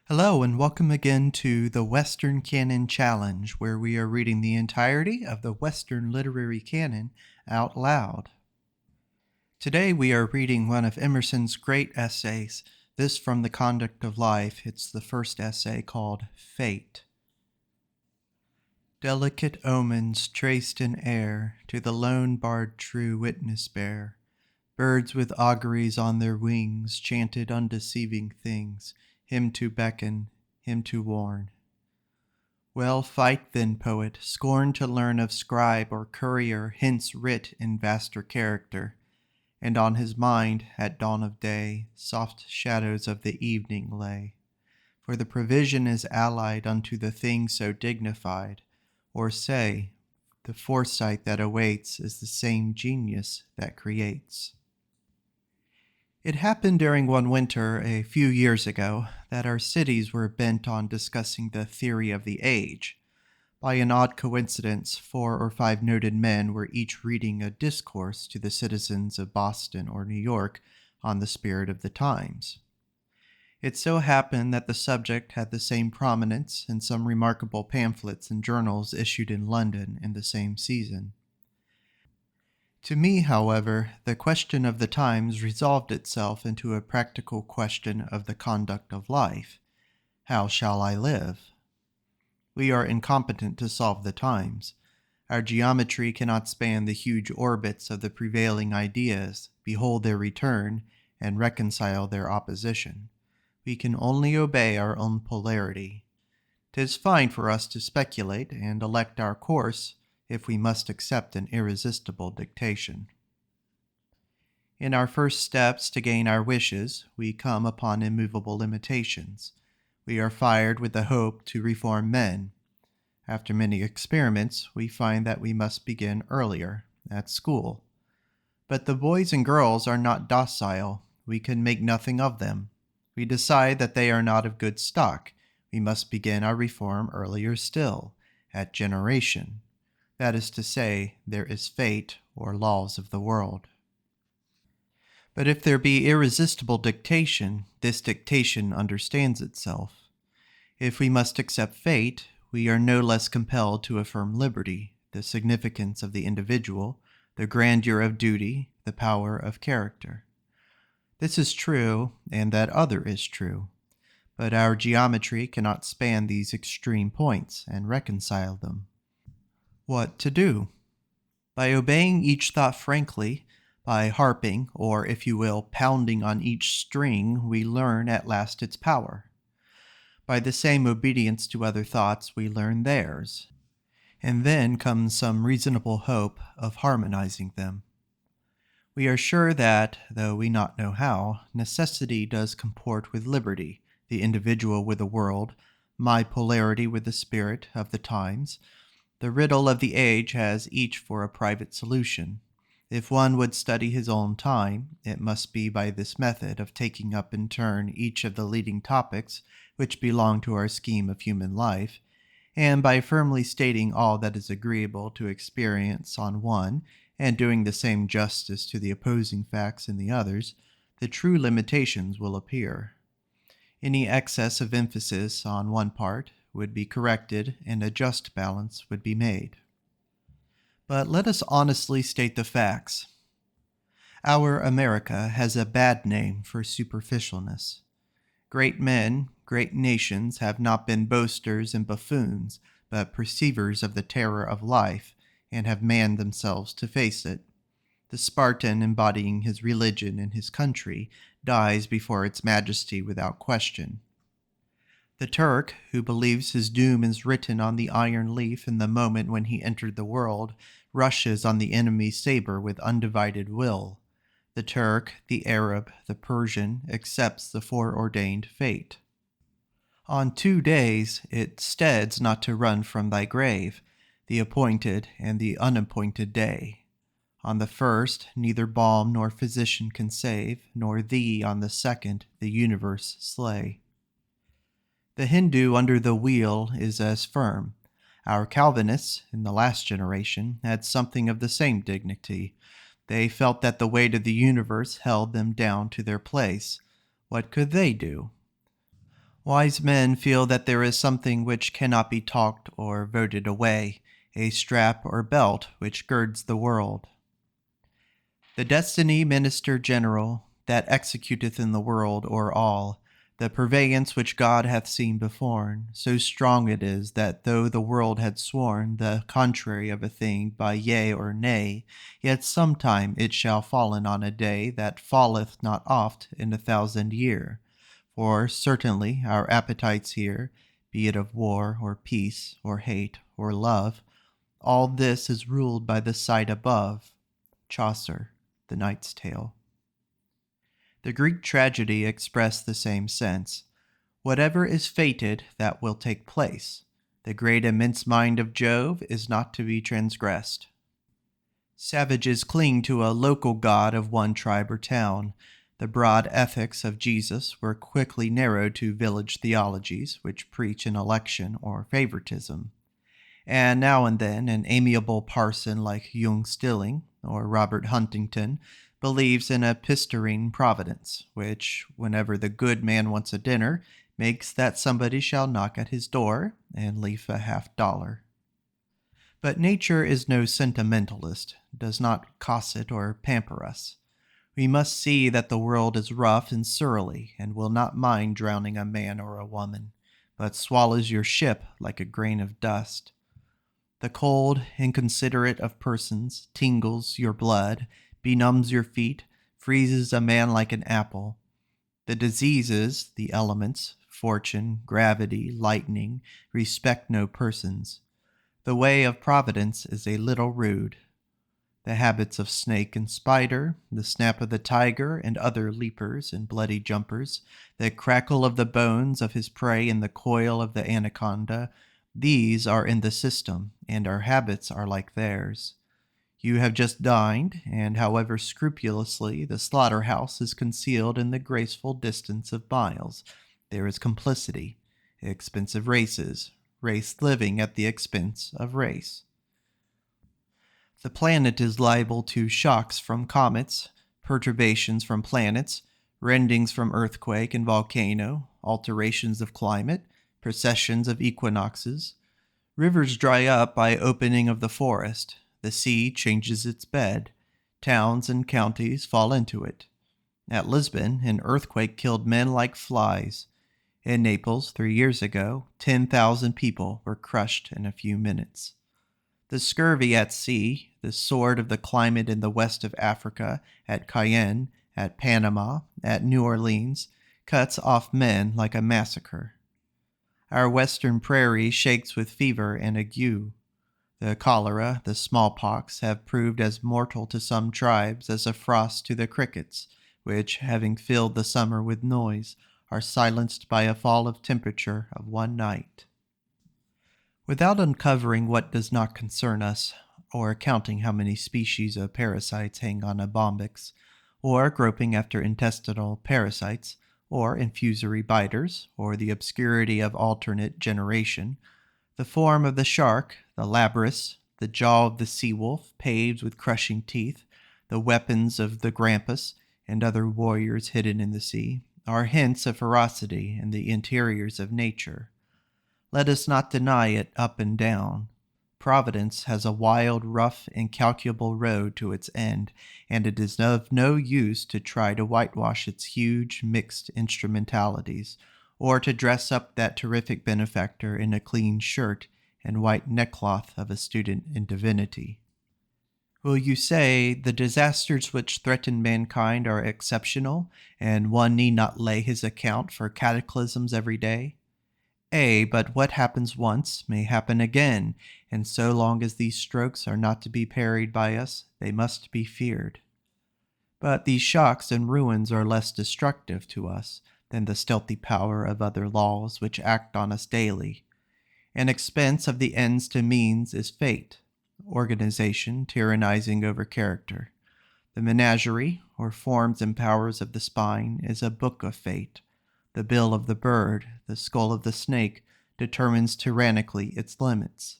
Hello, and welcome again to the Western Canon Challenge, where we are reading the entirety of the Western literary canon out loud. Today we are reading one of Emerson's great essays, this from The Conduct of Life. It's the first essay called Fate. Delicate omens traced in air to the lone bard true witness bear. Birds with auguries on their wings chanted undeceiving things, him to beckon, him to warn. Well, fight then, poet, scorn to learn of scribe or courier hints writ in vaster character, and on his mind, at dawn of day, soft shadows of the evening lay. For the provision is allied unto the thing so dignified, or say, the foresight that awaits is the same genius that creates. It happened during one winter a few years ago that our cities were bent on discussing the theory of the age. By an odd coincidence, 4 or 5 noted men were each reading a discourse to the citizens of Boston or New York on the spirit of the times. It so happened that the subject had the same prominence in some remarkable pamphlets and journals issued in London in the same season. To me, however, the question of the times resolved itself into a practical question of the conduct of life. How shall I live? We are incompetent to solve the times. Our geometry cannot span the huge orbits of the prevailing ideas, behold their return, and reconcile their opposition. We can only obey our own polarity. 'Tis fine for us to speculate and elect our course, if we must accept an irresistible dictation. In our first steps to gain our wishes, we come upon immovable limitations. We are fired with the hope to reform men. After many experiments, we find that we must begin earlier, at school. But the boys and girls are not docile. We can make nothing of them. We decide that they are not of good stock. We must begin our reform earlier still, at generation. That is to say, there is fate or laws of the world. But if there be irresistible dictation, this dictation understands itself. If we must accept fate, we are no less compelled to affirm liberty, the significance of the individual, the grandeur of duty, the power of character. This is true, and that other is true. But our geometry cannot span these extreme points and reconcile them. What to do? By obeying each thought frankly, by harping, or if you will, pounding on each string, we learn at last its power. By the same obedience to other thoughts, we learn theirs. And then comes some reasonable hope of harmonizing them. We are sure that, though we not know how, necessity does comport with liberty, the individual with the world, my polarity with the spirit of the times. The riddle of the age has each for a private solution. If one would study his own time, it must be by this method of taking up in turn each of the leading topics which belong to our scheme of human life, and by firmly stating all that is agreeable to experience on one, and doing the same justice to the opposing facts in the others, the true limitations will appear. Any excess of emphasis on one part would be corrected and a just balance would be made. But let us honestly state the facts. Our America has a bad name for superficialness. Great men, great nations have not been boasters and buffoons, but perceivers of the terror of life, and have manned themselves to face it. The Spartan, embodying his religion and his country, dies before its majesty without question. The Turk, who believes his doom is written on the iron leaf in the moment when he entered the world, rushes on the enemy's saber with undivided will. The Turk, the Arab, the Persian accepts the foreordained fate. On 2 days it steads not to run from thy grave, the appointed and the unappointed day. On the first neither balm nor physician can save, nor thee on the second the universe slay. The Hindu under the wheel is as firm. Our Calvinists, in the last generation, had something of the same dignity. They felt that the weight of the universe held them down to their place. What could they do? Wise men feel that there is something which cannot be talked or voted away, a strap or belt which girds the world. The destiny minister general, that executeth in the world or all, the purveyance which God hath seen before, so strong it is that though the world had sworn the contrary of a thing by yea or nay, yet sometime it shall fallen on a day that falleth not oft in 1,000 year. For certainly our appetites here, be it of war or peace or hate or love, all this is ruled by the sight above. Chaucer, The Knight's Tale. The Greek tragedy expressed the same sense. Whatever is fated, that will take place. The great immense mind of Jove is not to be transgressed. Savages cling to a local god of one tribe or town. The broad ethics of Jesus were quickly narrowed to village theologies, which preach an election or favoritism. And now and then an amiable parson like Young Stilling or Robert Huntington believes in a pistorine providence, which, whenever the good man wants a dinner, makes that somebody shall knock at his door and leave a $50. But nature is no sentimentalist, does not cosset or pamper us. We must see that the world is rough and surly, and will not mind drowning a man or a woman, but swallows your ship like a grain of dust. The cold, inconsiderate of persons, tingles your blood, benumbs your feet, freezes a man like an apple. The diseases, the elements, fortune, gravity, lightning, respect no persons. The way of Providence is a little rude. The habits of snake and spider, the snap of the tiger and other leapers and bloody jumpers, the crackle of the bones of his prey and the coil of the anaconda, these are in the system, and our habits are like theirs. You have just dined, and however scrupulously the slaughterhouse is concealed in the graceful distance of miles, there is complicity, expensive races, race living at the expense of race. The planet is liable to shocks from comets, perturbations from planets, rendings from earthquake and volcano, alterations of climate, precessions of equinoxes. Rivers dry up by opening of the forest. The sea changes its bed. Towns and counties fall into it. At Lisbon, an earthquake killed men like flies. In Naples, 3 years ago, 10,000 people were crushed in a few minutes. The scurvy at sea, the sword of the climate in the west of Africa, at Cayenne, at Panama, at New Orleans, cuts off men like a massacre. Our western prairie shakes with fever and ague. The cholera, the smallpox, have proved as mortal to some tribes as a frost to the crickets, which, having filled the summer with noise, are silenced by a fall of temperature of one night. Without uncovering what does not concern us, or counting how many species of parasites hang on a bombyx, or groping after intestinal parasites, or infusory biters, or the obscurity of alternate generation, the form of the shark, the labrys, the jaw of the sea-wolf paved with crushing teeth, the weapons of the grampus, and other warriors hidden in the sea, are hints of ferocity in the interiors of nature. Let us not deny it up and down. Providence has a wild, rough, incalculable road to its end, and it is of no use to try to whitewash its huge, mixed instrumentalities, or to dress up that terrific benefactor in a clean shirt and white neckcloth of a student in divinity. Will you say the disasters which threaten mankind are exceptional, and one need not lay his account for cataclysms every day? But what happens once may happen again, and so long as these strokes are not to be parried by us, they must be feared. But these shocks and ruins are less destructive to us than the stealthy power of other laws which act on us daily. An expense of the ends to means is fate, organization tyrannizing over character. The menagerie, or forms and powers of the spine, is a book of fate. The bill of the bird, the skull of the snake, determines tyrannically its limits.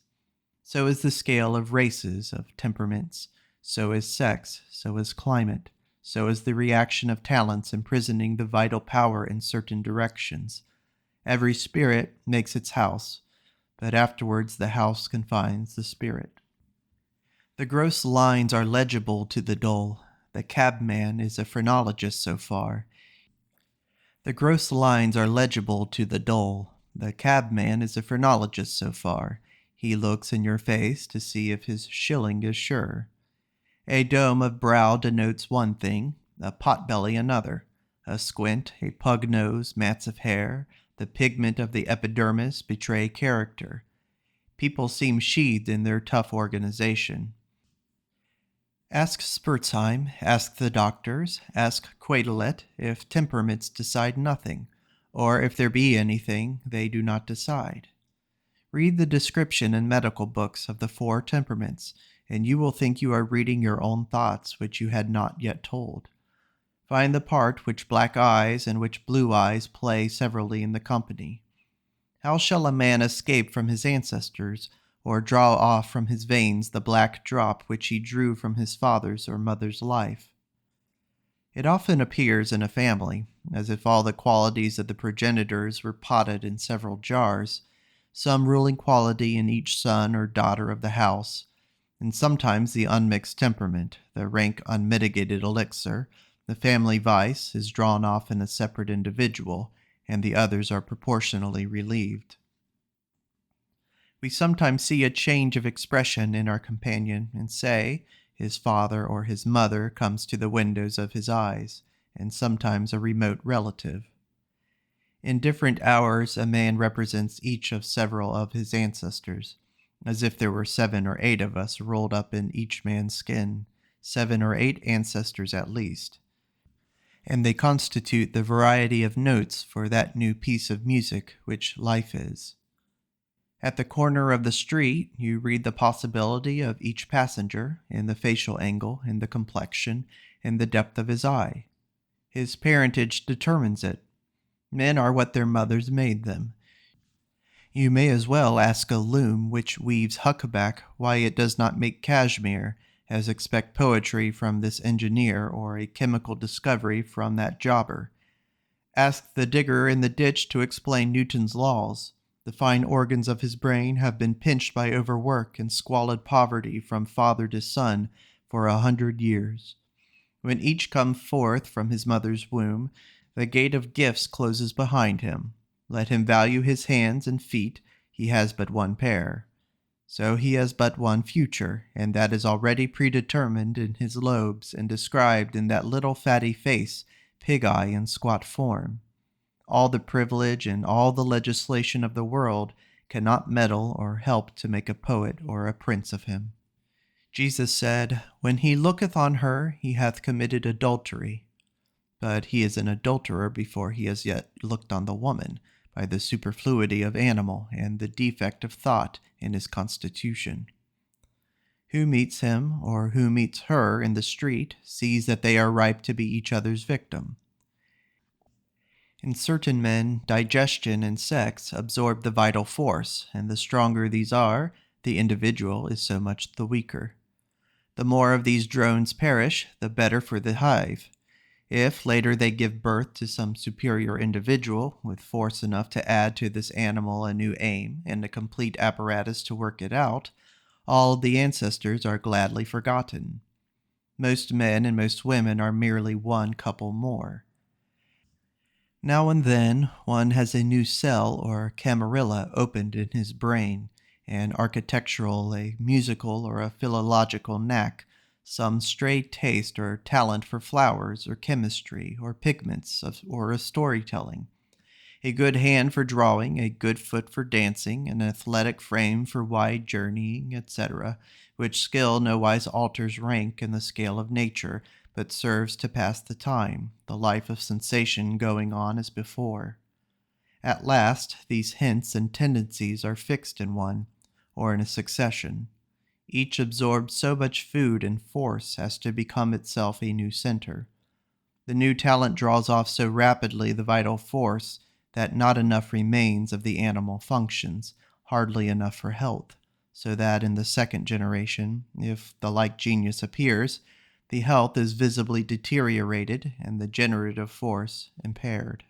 So is the scale of races, of temperaments, so is sex, so is climate, so is the reaction of talents imprisoning the vital power in certain directions. Every spirit makes its house, but afterwards the house confines the spirit. The gross lines are legible to the dull. The cabman is a phrenologist so far. The gross lines are legible to the dull. The cabman is a phrenologist so far. He looks in your face to see if his shilling is sure. A dome of brow denotes one thing, a potbelly another. A squint, a pug nose, mats of hair, the pigment of the epidermis betray character. People seem sheathed in their tough organization. Ask Spurzheim, ask the doctors, ask Quetelet if temperaments decide nothing, or if there be anything, they do not decide. Read the description in medical books of the 4 temperaments, and you will think you are reading your own thoughts which you had not yet told. Find the part which black eyes and which blue eyes play severally in the company. How shall a man escape from his ancestors, or draw off from his veins the black drop which he drew from his father's or mother's life? It often appears in a family, as if all the qualities of the progenitors were potted in several jars, some ruling quality in each son or daughter of the house, and sometimes the unmixed temperament, the rank unmitigated elixir, the family vice, is drawn off in a separate individual, and the others are proportionally relieved. We sometimes see a change of expression in our companion, and say, his father or his mother comes to the windows of his eyes, and sometimes a remote relative. In different hours a man represents each of several of his ancestors, as if there were 7 or 8 of us rolled up in each man's skin, 7 or 8 ancestors at least. And they constitute the variety of notes for that new piece of music which life is. At the corner of the street, you read the possibility of each passenger, in the facial angle, in the complexion, in the depth of his eye. His parentage determines it. Men are what their mothers made them. You may as well ask a loom which weaves huckleback why it does not make cashmere, as expect poetry from this engineer or a chemical discovery from that jobber. Ask the digger in the ditch to explain Newton's laws. The fine organs of his brain have been pinched by overwork and squalid poverty from father to son for 100 years. When each comes forth from his mother's womb, the gate of gifts closes behind him. Let him value his hands and feet, he has but one pair. So he has but one future, and that is already predetermined in his lobes and described in that little fatty face, pig-eye and squat form. All the privilege and all the legislation of the world cannot meddle or help to make a poet or a prince of him. Jesus said, "When he looketh on her, he hath committed adultery." But he is an adulterer before he has yet looked on the woman, by the superfluity of animal and the defect of thought in his constitution. Who meets him or who meets her in the street sees that they are ripe to be each other's victim. In certain men, digestion and sex absorb the vital force, and the stronger these are, the individual is so much the weaker. The more of these drones perish, the better for the hive. If later they give birth to some superior individual with force enough to add to this animal a new aim and a complete apparatus to work it out, all of the ancestors are gladly forgotten. Most men and most women are merely one couple more. Now and then one has a new cell or camarilla opened in his brain, an architectural, a musical, or a philological knack, some stray taste or talent for flowers or chemistry or pigments or of storytelling, a good hand for drawing, a good foot for dancing, an athletic frame for wide journeying, etc., which skill nowise alters rank in the scale of nature, but serves to pass the time, the life of sensation going on as before. At last, these hints and tendencies are fixed in one, or in a succession. Each absorbs so much food and force as to become itself a new center. The new talent draws off so rapidly the vital force that not enough remains of the animal functions, hardly enough for health, so that in the second generation, if the like genius appears, the health is visibly deteriorated and the generative force impaired.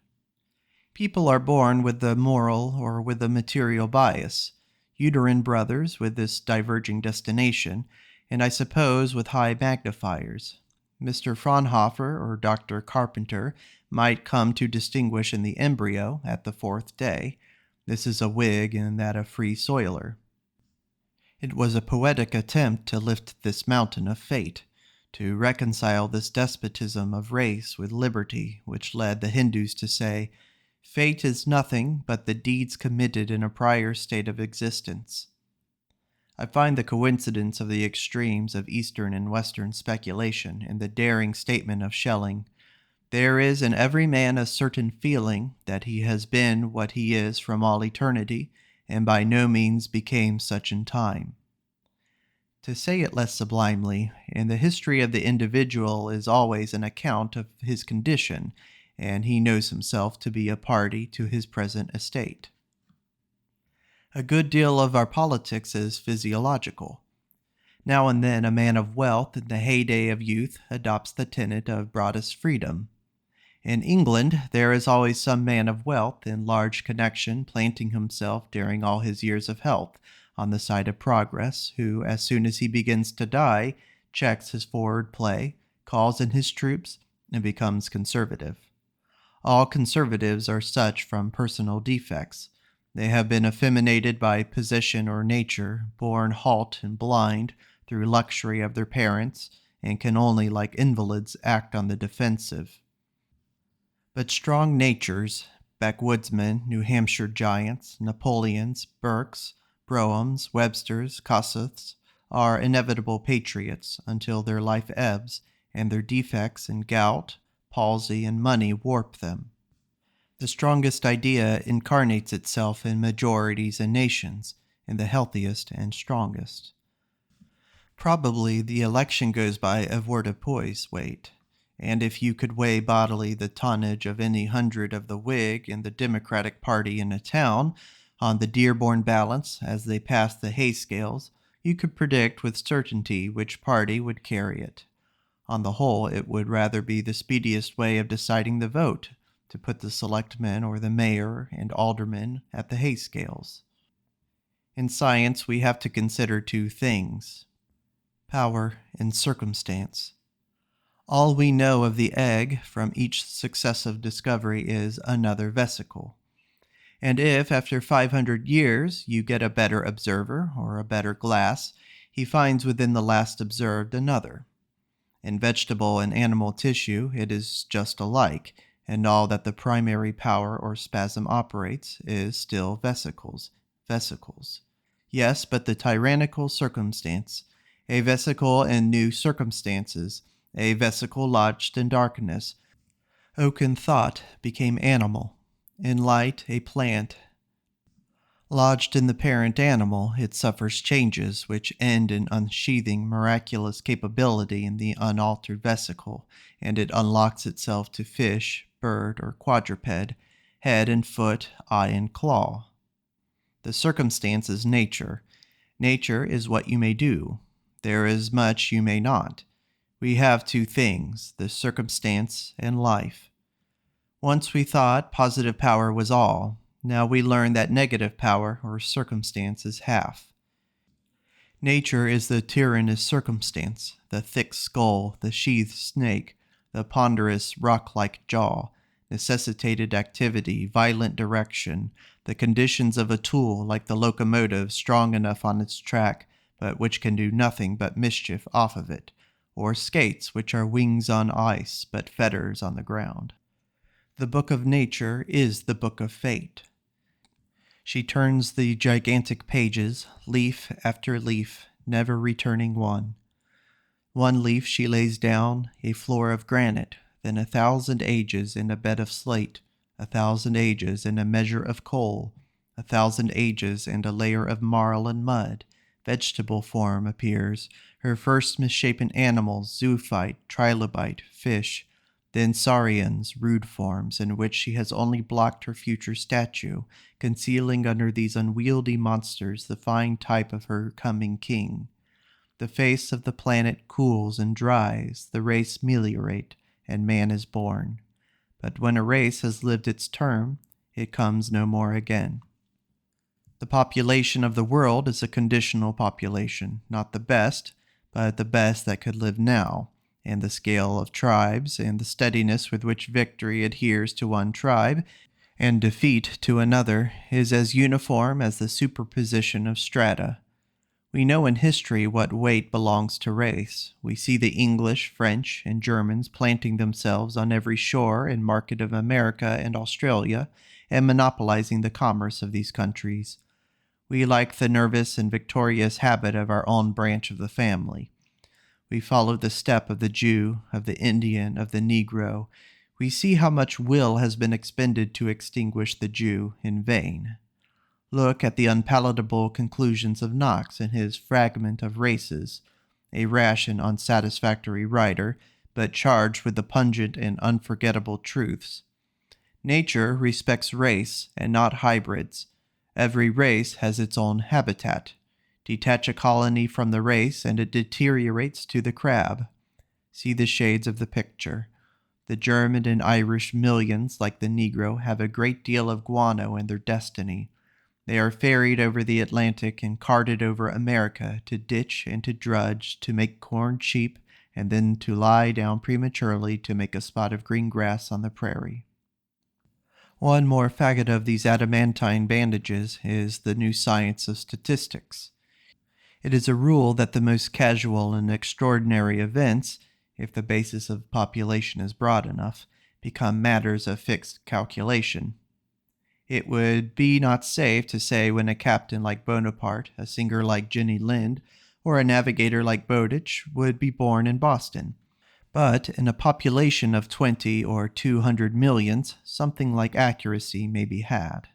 People are born with the moral or with a material bias, uterine brothers with this diverging destination, and I suppose with high magnifiers. Mr. Fraunhofer or Dr. Carpenter might come to distinguish in the embryo at the fourth day. This is a Whig and that a Free Soiler. It was a poetic attempt to lift this mountain of fate, to reconcile this despotism of race with liberty, which led the Hindus to say, "Fate is nothing but the deeds committed in a prior state of existence." I find the coincidence of the extremes of Eastern and Western speculation in the daring statement of Schelling, "There is in every man a certain feeling that he has been what he is from all eternity, and by no means became such in time." To say it less sublimely, in the history of the individual is always an account of his condition, and he knows himself to be a party to his present estate. A good deal of our politics is physiological. Now and then a man of wealth in the heyday of youth adopts the tenet of broadest freedom. In England, there is always some man of wealth in large connection planting himself during all his years of health on the side of progress, who, as soon as he begins to die, checks his forward play, calls in his troops, and becomes conservative. All conservatives are such from personal defects. They have been effeminated by position or nature, born halt and blind through luxury of their parents, and can only, like invalids, act on the defensive. But strong natures, backwoodsmen, New Hampshire giants, Napoleons, Burkes, Broughams, Websters, Kossuths, are inevitable patriots until their life ebbs, and their defects in gout, palsy, and money warp them. The strongest idea incarnates itself in majorities and nations, in the healthiest and strongest. Probably the election goes by avoirdupois weight, and if you could weigh bodily the tonnage of any 100 of the Whig and the Democratic party in a town on the Dearborn balance as they passed the hay scales, you could predict with certainty which party would carry it. On the whole, it would rather be the speediest way of deciding the vote to put the selectmen or the mayor and aldermen at the hay scales. In science, we have to consider two things: power and circumstance. All we know of the egg from each successive discovery is another vesicle. And if, after 500 years, you get a better observer or a better glass, he finds within the last observed another. In vegetable and animal tissue, it is just alike, and all that the primary power or spasm operates is still vesicles. Yes, but the tyrannical circumstance, a vesicle in new circumstances, a vesicle lodged in darkness, oak in thought became animal, in light a plant. Lodged in the parent animal, it suffers changes which end in unsheathing miraculous capability in the unaltered vesicle, and it unlocks itself to fish, bird, or quadruped, head and foot, eye and claw. The circumstance is nature. Nature is what you may do. There is much you may not. We have two things, the circumstance and life. Once we thought positive power was all. Now we learn that negative power or circumstance is half. Nature is the tyrannous circumstance, the thick skull, the sheathed snake, the ponderous rock-like jaw, necessitated activity, violent direction, the conditions of a tool like the locomotive strong enough on its track, but which can do nothing but mischief off of it, or skates which are wings on ice, but fetters on the ground. The book of nature is the book of fate. She turns the gigantic pages, leaf after leaf, never returning one. One leaf she lays down, a floor of granite, then 1,000 ages in a bed of slate, 1,000 ages in a measure of coal, 1,000 ages and a layer of marl and mud. Vegetable form appears, her first misshapen animals, zoophyte, trilobite, fish, then saurians, rude forms, in which she has only blocked her future statue, concealing under these unwieldy monsters the fine type of her coming king. The face of the planet cools and dries, the race meliorate, and man is born. But when a race has lived its term, it comes no more again. The population of the world is a conditional population, not the best, but the best that could live now, and the scale of tribes and the steadiness with which victory adheres to one tribe and defeat to another is as uniform as the superposition of strata. We know in history what weight belongs to race. We see the English, French, and Germans planting themselves on every shore and market of America and Australia and monopolizing the commerce of these countries. We like the nervous and victorious habit of our own branch of the family. We follow the step of the Jew, of the Indian, of the Negro. We see how much will has been expended to extinguish the Jew in vain. Look at the unpalatable conclusions of Knox in his Fragment of Races, a rash and unsatisfactory writer, but charged with the pungent and unforgettable truths. Nature respects race and not hybrids. Every race has its own habitat. Detach a colony from the race and it deteriorates to the crab. See the shades of the picture. The German and Irish millions, like the Negro, have a great deal of guano in their destiny. They are ferried over the Atlantic and carted over America to ditch and to drudge, to make corn cheap, and then to lie down prematurely to make a spot of green grass on the prairie. One more faggot of these adamantine bandages is the new science of statistics. It is a rule that the most casual and extraordinary events, if the basis of population is broad enough, become matters of fixed calculation. It would be not safe to say when a captain like Bonaparte, a singer like Jenny Lind, or a navigator like Bowditch would be born in Boston. But in a population of 20 or 200 millions, something like accuracy may be had.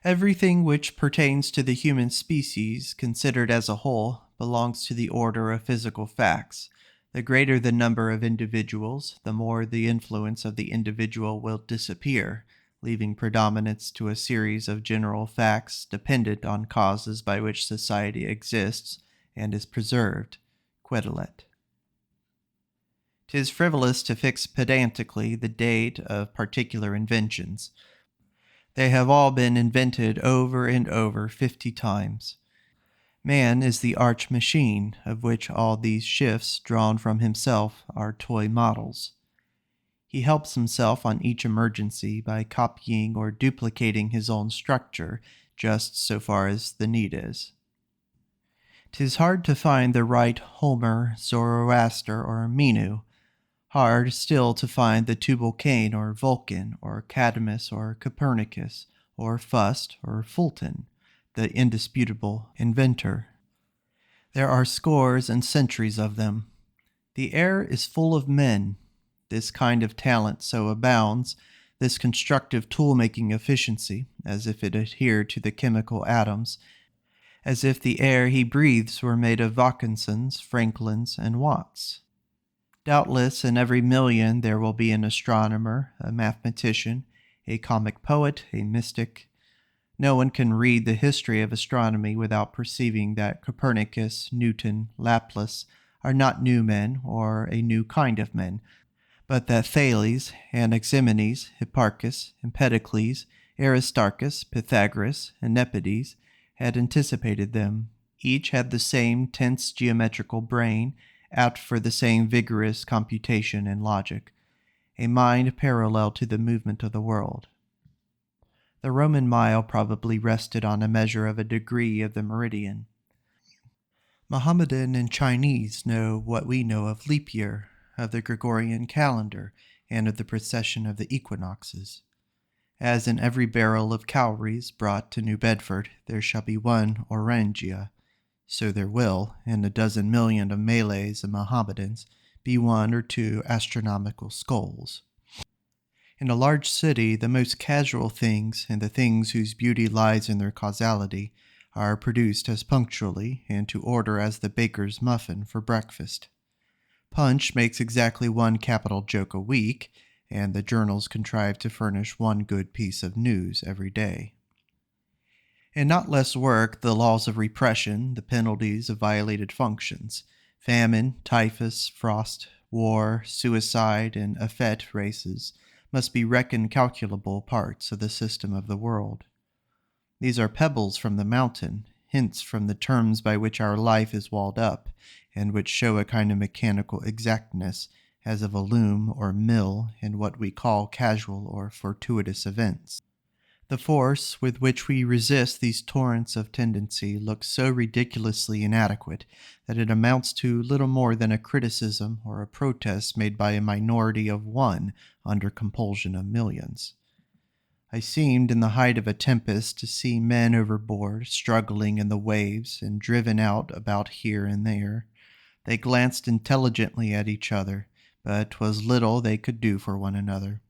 Everything which pertains to the human species, considered as a whole, belongs to the order of physical facts. The greater the number of individuals, the more the influence of the individual will disappear, leaving predominance to a series of general facts dependent on causes by which society exists and is preserved. Quetelet. 'Tis frivolous to fix pedantically the date of particular inventions. They have all been invented over and over 50 times. Man is the arch machine, of which all these shifts drawn from himself are toy models. He helps himself on each emergency by copying or duplicating his own structure, just so far as the need is. 'Tis hard to find the right Homer, Zoroaster, or Menu. Hard still to find the Tubal-Cain or Vulcan or Cadmus or Copernicus or Fust or Fulton, the indisputable inventor. There are scores and centuries of them. The air is full of men. This kind of talent so abounds, this constructive tool-making efficiency, as if it adhered to the chemical atoms, as if the air he breathes were made of Watkinsons, Franklins, and Watts. Doubtless in every million there will be an astronomer, a mathematician, a comic poet, a mystic. No one can read the history of astronomy without perceiving that Copernicus, Newton, Laplace are not new men or a new kind of men, but that Thales, Anaximenes, Hipparchus, Empedocles, Aristarchus, Pythagoras, and Nepides had anticipated them. Each had the same tense geometrical brain, apt for the same vigorous computation and logic, a mind parallel to the movement of the world. The Roman mile probably rested on a measure of a degree of the meridian. Mohammedan and Chinese know what we know of leap year, of the Gregorian calendar, and of the precession of the equinoxes. As in every barrel of cowries brought to New Bedford there shall be one Orangia, so there will, in a dozen million of Malays and Mohammedans, be one or two astronomical skulls. In a large city, the most casual things, and the things whose beauty lies in their causality, are produced as punctually and to order as the baker's muffin for breakfast. Punch makes exactly one capital joke a week, and the journals contrive to furnish one good piece of news every day. And not less work the laws of repression, the penalties of violated functions, famine, typhus, frost, war, suicide, and effete races, must be reckoned calculable parts of the system of the world. These are pebbles from the mountain, hints from the terms by which our life is walled up, and which show a kind of mechanical exactness, as of a loom or mill in what we call casual or fortuitous events. The force with which we resist these torrents of tendency looks so ridiculously inadequate that it amounts to little more than a criticism or a protest made by a minority of one under compulsion of millions. I seemed in the height of a tempest to see men overboard, struggling in the waves and driven out about here and there. They glanced intelligently at each other, but 'twas little they could do for one another.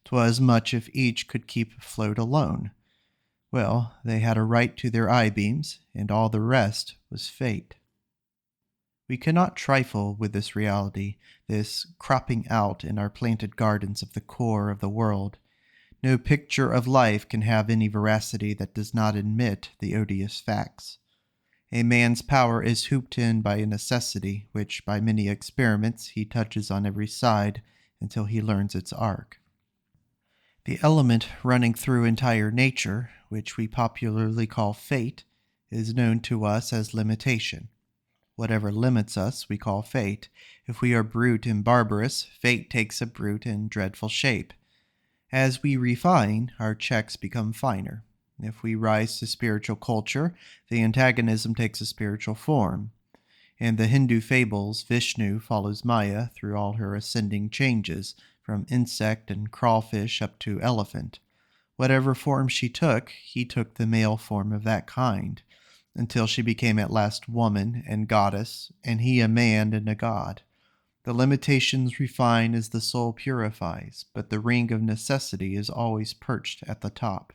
'Twas much if each could keep afloat alone. Well, they had a right to their eye-beams, and all the rest was fate. We cannot trifle with this reality, this cropping out in our planted gardens of the core of the world. No picture of life can have any veracity that does not admit the odious facts. A man's power is hooped in by a necessity which, by many experiments, he touches on every side until he learns its arc. The element running through entire nature, which we popularly call fate, is known to us as limitation. Whatever limits us, we call fate. If we are brute and barbarous, fate takes a brute and dreadful shape. As we refine, our checks become finer. If we rise to spiritual culture, the antagonism takes a spiritual form. In the Hindu fables, Vishnu follows Maya through all her ascending changes, from insect and crawfish up to elephant. Whatever form she took, he took the male form of that kind, until she became at last woman and goddess, and he a man and a god. The limitations refine as the soul purifies, but the ring of necessity is always perched at the top.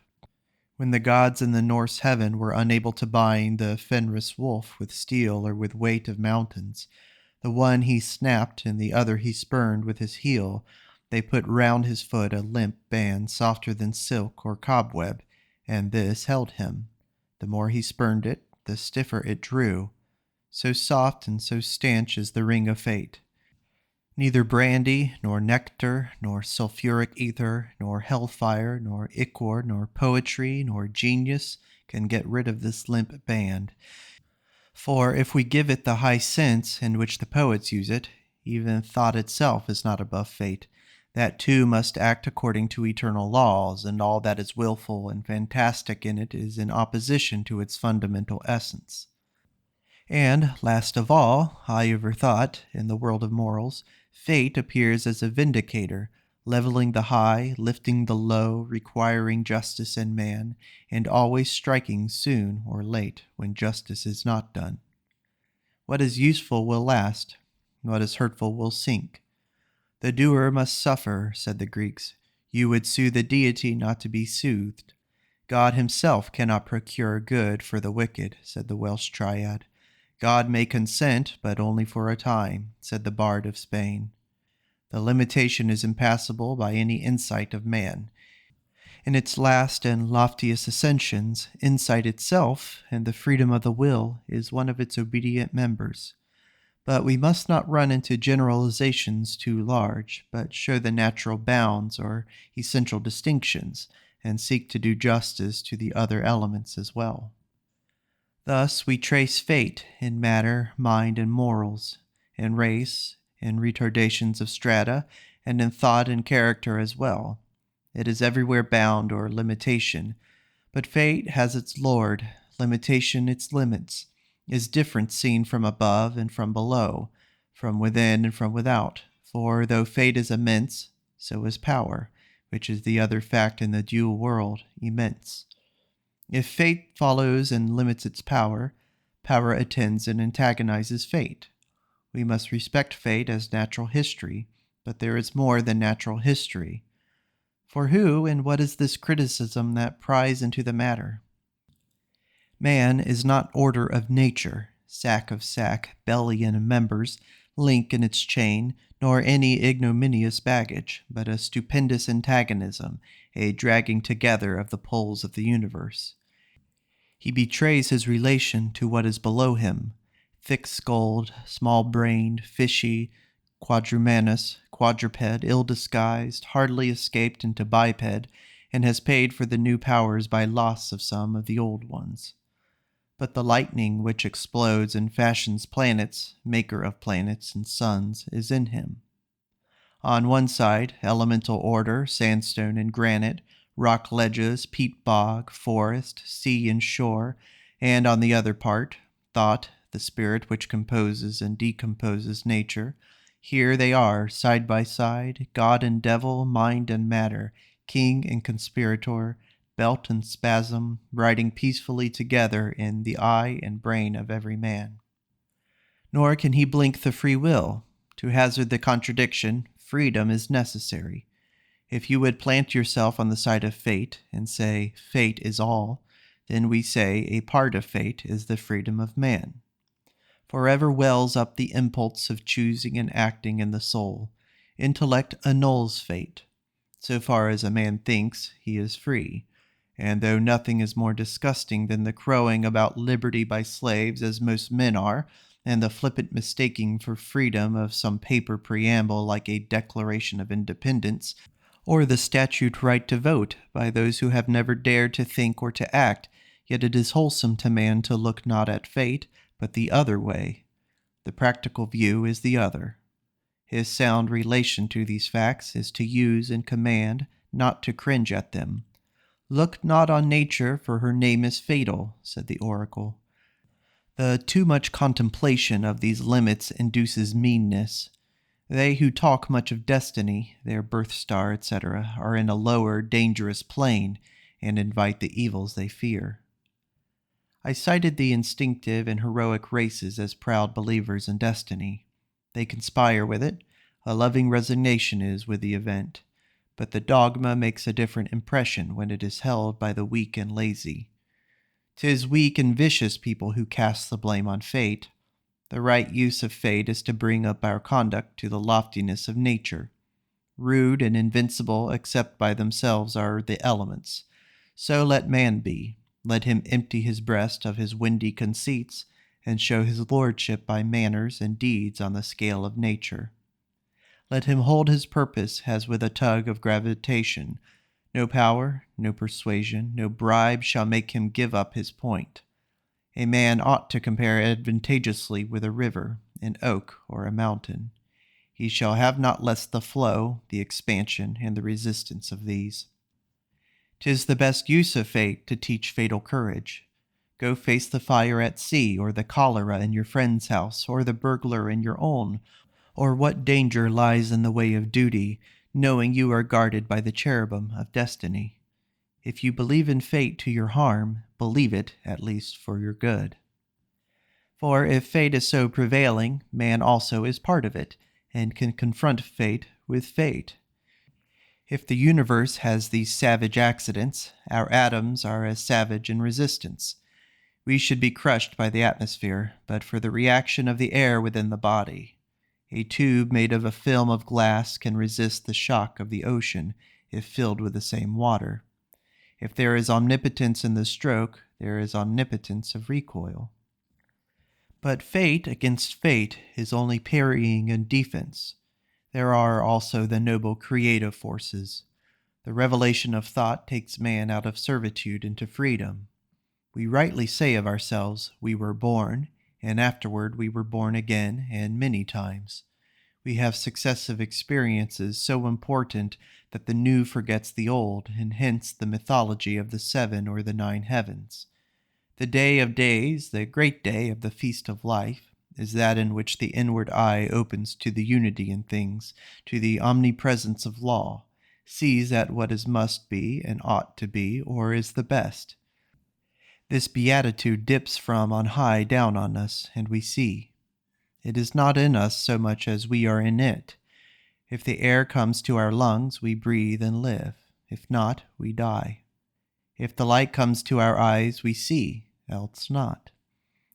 When the gods in the Norse heaven were unable to bind the Fenris wolf with steel or with weight of mountains, the one he snapped and the other he spurned with his heel, they put round his foot a limp band softer than silk or cobweb, and this held him. The more he spurned it, the stiffer it drew. So soft and so stanch is the ring of fate. Neither brandy, nor nectar, nor sulphuric ether, nor hellfire, nor ichor, nor poetry, nor genius can get rid of this limp band. For if we give it the high sense in which the poets use it, even thought itself is not above fate. That too must act according to eternal laws, and all that is willful and fantastic in it is in opposition to its fundamental essence. And, last of all, high over thought, in the world of morals, fate appears as a vindicator, leveling the high, lifting the low, requiring justice in man, and always striking soon or late when justice is not done. What is useful will last, what is hurtful will sink. The doer must suffer, said the Greeks. You would sue the deity not to be soothed. God himself cannot procure good for the wicked, said the Welsh triad. God may consent, but only for a time, said the bard of Spain. The limitation is impassable by any insight of man. In its last and loftiest ascensions, insight itself and the freedom of the will is one of its obedient members. But we must not run into generalizations too large, but show the natural bounds or essential distinctions, and seek to do justice to the other elements as well. Thus we trace fate in matter, mind, and morals, in race, in retardations of strata, and in thought and character as well. It is everywhere bound or limitation, but fate has its lord, limitation its limits, is different seen from above and from below, from within and from without. For though fate is immense, so is power, which is the other fact in the dual world, immense. If fate follows and limits its power, power attends and antagonizes fate. We must respect fate as natural history, but there is more than natural history. For who and what is this criticism that pries into the matter? Man is not order of nature, sac of sac, belly and members, link in its chain, nor any ignominious baggage, but a stupendous antagonism, a dragging together of the poles of the universe. He betrays his relation to what is below him, thick-skulled, small-brained, fishy, Quadrumanous, quadruped, ill-disguised, hardly escaped into biped, and has paid for the new powers by loss of some of the old ones. But the lightning which explodes and fashions planets, maker of planets and suns, is in him. On one side, elemental order, sandstone and granite, rock ledges, peat bog, forest, sea and shore, and on the other part, thought, the spirit which composes and decomposes nature. Here they are, side by side, God and devil, mind and matter, king and conspirator, belt and spasm, riding peacefully together in the eye and brain of every man. Nor can he blink the free will. To hazard the contradiction, freedom is necessary. If you would plant yourself on the side of fate and say, fate is all, then we say a part of fate is the freedom of man. Forever wells up the impulse of choosing and acting in the soul. Intellect annuls fate. So far as a man thinks, he is free. And though nothing is more disgusting than the crowing about liberty by slaves, as most men are, and the flippant mistaking for freedom of some paper preamble like a Declaration of Independence, or the statute right to vote by those who have never dared to think or to act, yet it is wholesome to man to look not at fate, but the other way. The practical view is the other. His sound relation to these facts is to use and command, not to cringe at them. Look not on nature, for her name is fatal, said the oracle. The too much contemplation of these limits induces meanness. They who talk much of destiny, their birth star, etc., are in a lower, dangerous plane, and invite the evils they fear. I cited the instinctive and heroic races as proud believers in destiny. They conspire with it. A loving resignation is with the event. But the dogma makes a different impression when it is held by the weak and lazy. 'Tis weak and vicious people who cast the blame on fate. The right use of fate is to bring up our conduct to the loftiness of nature. Rude and invincible except by themselves are the elements. So let man be. Let him empty his breast of his windy conceits, and show his lordship by manners and deeds on the scale of nature. Let him hold his purpose as with a tug of gravitation. No power, no persuasion, no bribe shall make him give up his point. A man ought to compare advantageously with a river, an oak, or a mountain. He shall have not less the flow, the expansion, and the resistance of these. 'Tis the best use of fate to teach fatal courage. Go face the fire at sea, or the cholera in your friend's house, or the burglar in your own, or what danger lies in the way of duty, knowing you are guarded by the cherubim of destiny. If you believe in fate to your harm, believe it, at least, for your good. For if fate is so prevailing, man also is part of it, and can confront fate with fate. If the universe has these savage accidents, our atoms are as savage in resistance. We should be crushed by the atmosphere, but for the reaction of the air within the body. A tube made of a film of glass can resist the shock of the ocean if filled with the same water. If there is omnipotence in the stroke, there is omnipotence of recoil. But fate against fate is only parrying and defense. There are also the noble creative forces. The revelation of thought takes man out of servitude into freedom. We rightly say of ourselves, we were born, and afterward we were born again, and many times. We have successive experiences so important that the new forgets the old, and hence the mythology of the 7 or the 9 heavens. The day of days, the great day of the feast of life, is that in which the inward eye opens to the unity in things, to the omnipresence of law, sees at what is must be and ought to be, or is the best. This beatitude dips from on high down on us, and we see. It is not in us so much as we are in it. If the air comes to our lungs, we breathe and live. If not, we die. If the light comes to our eyes, we see, else not.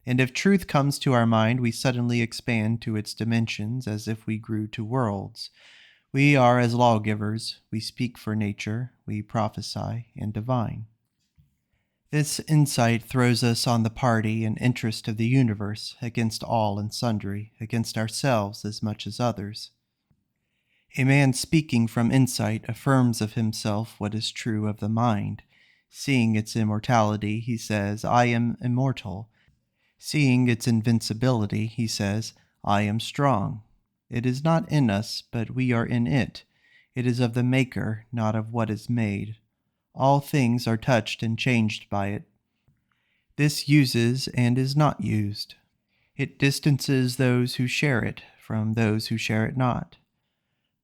And if truth comes to our mind, we suddenly expand to its dimensions as if we grew to worlds. We are as lawgivers, we speak for nature, we prophesy and divine. This insight throws us on the party and interest of the universe, against all and sundry, against ourselves as much as others. A man speaking from insight affirms of himself what is true of the mind. Seeing its immortality, he says, I am immortal. Seeing its invincibility, he says, I am strong. It is not in us, but we are in it. It is of the Maker, not of what is made. All things are touched and changed by it. This uses and is not used. It distances those who share it from those who share it not.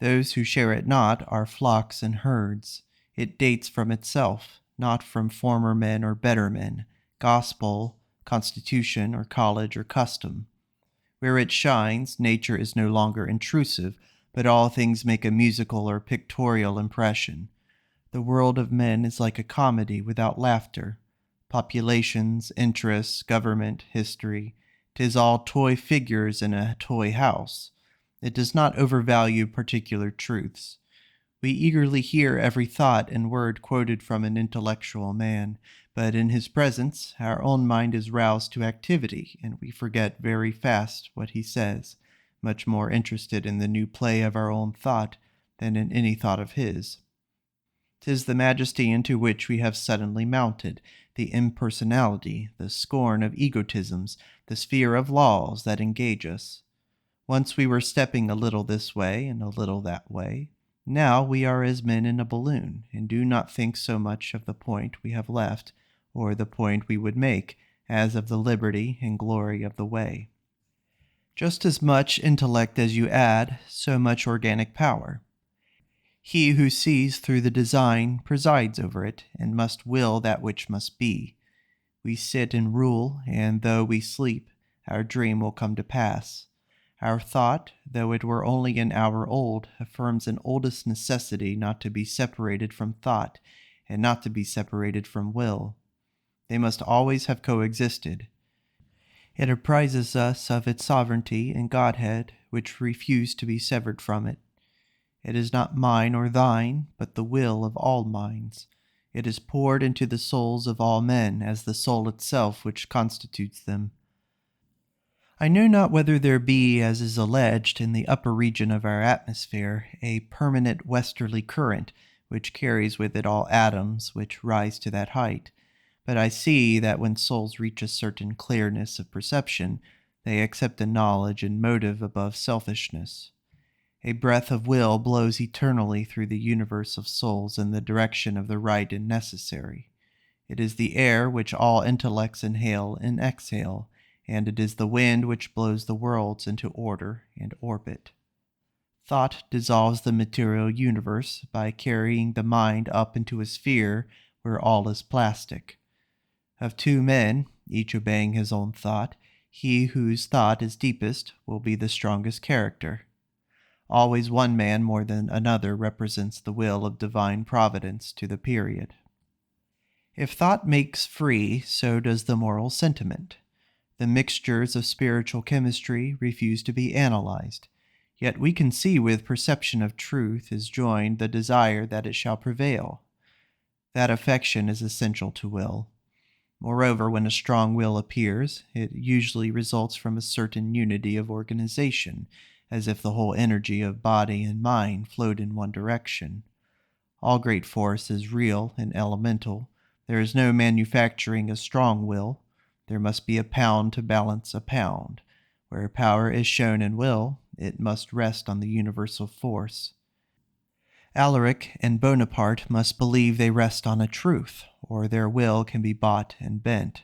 Those who share it not are flocks and herds. It dates from itself, not from former men or better men, gospel, constitution, or college or custom. Where it shines, nature is no longer intrusive, but all things make a musical or pictorial impression. The world of men is like a comedy without laughter. Populations, interests, government, history, 'tis all toy figures in a toy house. It does not overvalue particular truths. We eagerly hear every thought and word quoted from an intellectual man, but in his presence our own mind is roused to activity, and we forget very fast what he says, much more interested in the new play of our own thought than in any thought of his. 'Tis the majesty into which we have suddenly mounted, the impersonality, the scorn of egotisms, the sphere of laws that engage us. Once we were stepping a little this way and a little that way. Now we are as men in a balloon, and do not think so much of the point we have left, or the point we would make, as of the liberty and glory of the way. Just as much intellect as you add, so much organic power. He who sees through the design presides over it, and must will that which must be. We sit and rule, and though we sleep, our dream will come to pass. Our thought, though it were only an hour old, affirms an oldest necessity not to be separated from thought, and not to be separated from will. They must always have coexisted. It apprises us of its sovereignty and Godhead, which refuse to be severed from it. It is not mine or thine, but the will of all minds. It is poured into the souls of all men as the soul itself which constitutes them. I know not whether there be, as is alleged, in the upper region of our atmosphere, a permanent westerly current which carries with it all atoms which rise to that height, but I see that when souls reach a certain clearness of perception, they accept a knowledge and motive above selfishness. A breath of will blows eternally through the universe of souls in the direction of the right and necessary. It is the air which all intellects inhale and exhale, and it is the wind which blows the worlds into order and orbit. Thought dissolves the material universe by carrying the mind up into a sphere where all is plastic. Of two men, each obeying his own thought, he whose thought is deepest will be the strongest character. Always one man more than another represents the will of divine providence to the period. If thought makes free, so does the moral sentiment. The mixtures of spiritual chemistry refuse to be analyzed, yet we can see with perception of truth is joined the desire that it shall prevail. That affection is essential to will. Moreover, when a strong will appears, it usually results from a certain unity of organization, as if the whole energy of body and mind flowed in one direction. All great force is real and elemental. There is no manufacturing a strong will. There must be a pound to balance a pound. Where power is shown in will, it must rest on the universal force. Alaric and Bonaparte must believe they rest on a truth, or their will can be bought and bent.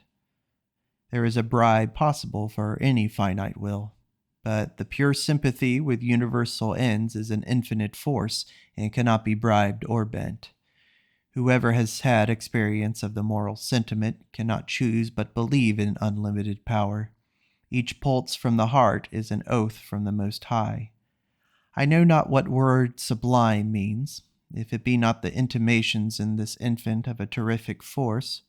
There is a bribe possible for any finite will, but the pure sympathy with universal ends is an infinite force and cannot be bribed or bent. Whoever has had experience of the moral sentiment cannot choose but believe in unlimited power. Each pulse from the heart is an oath from the Most High. I know not what word sublime means, if it be not the intimations in this infant of a terrific force.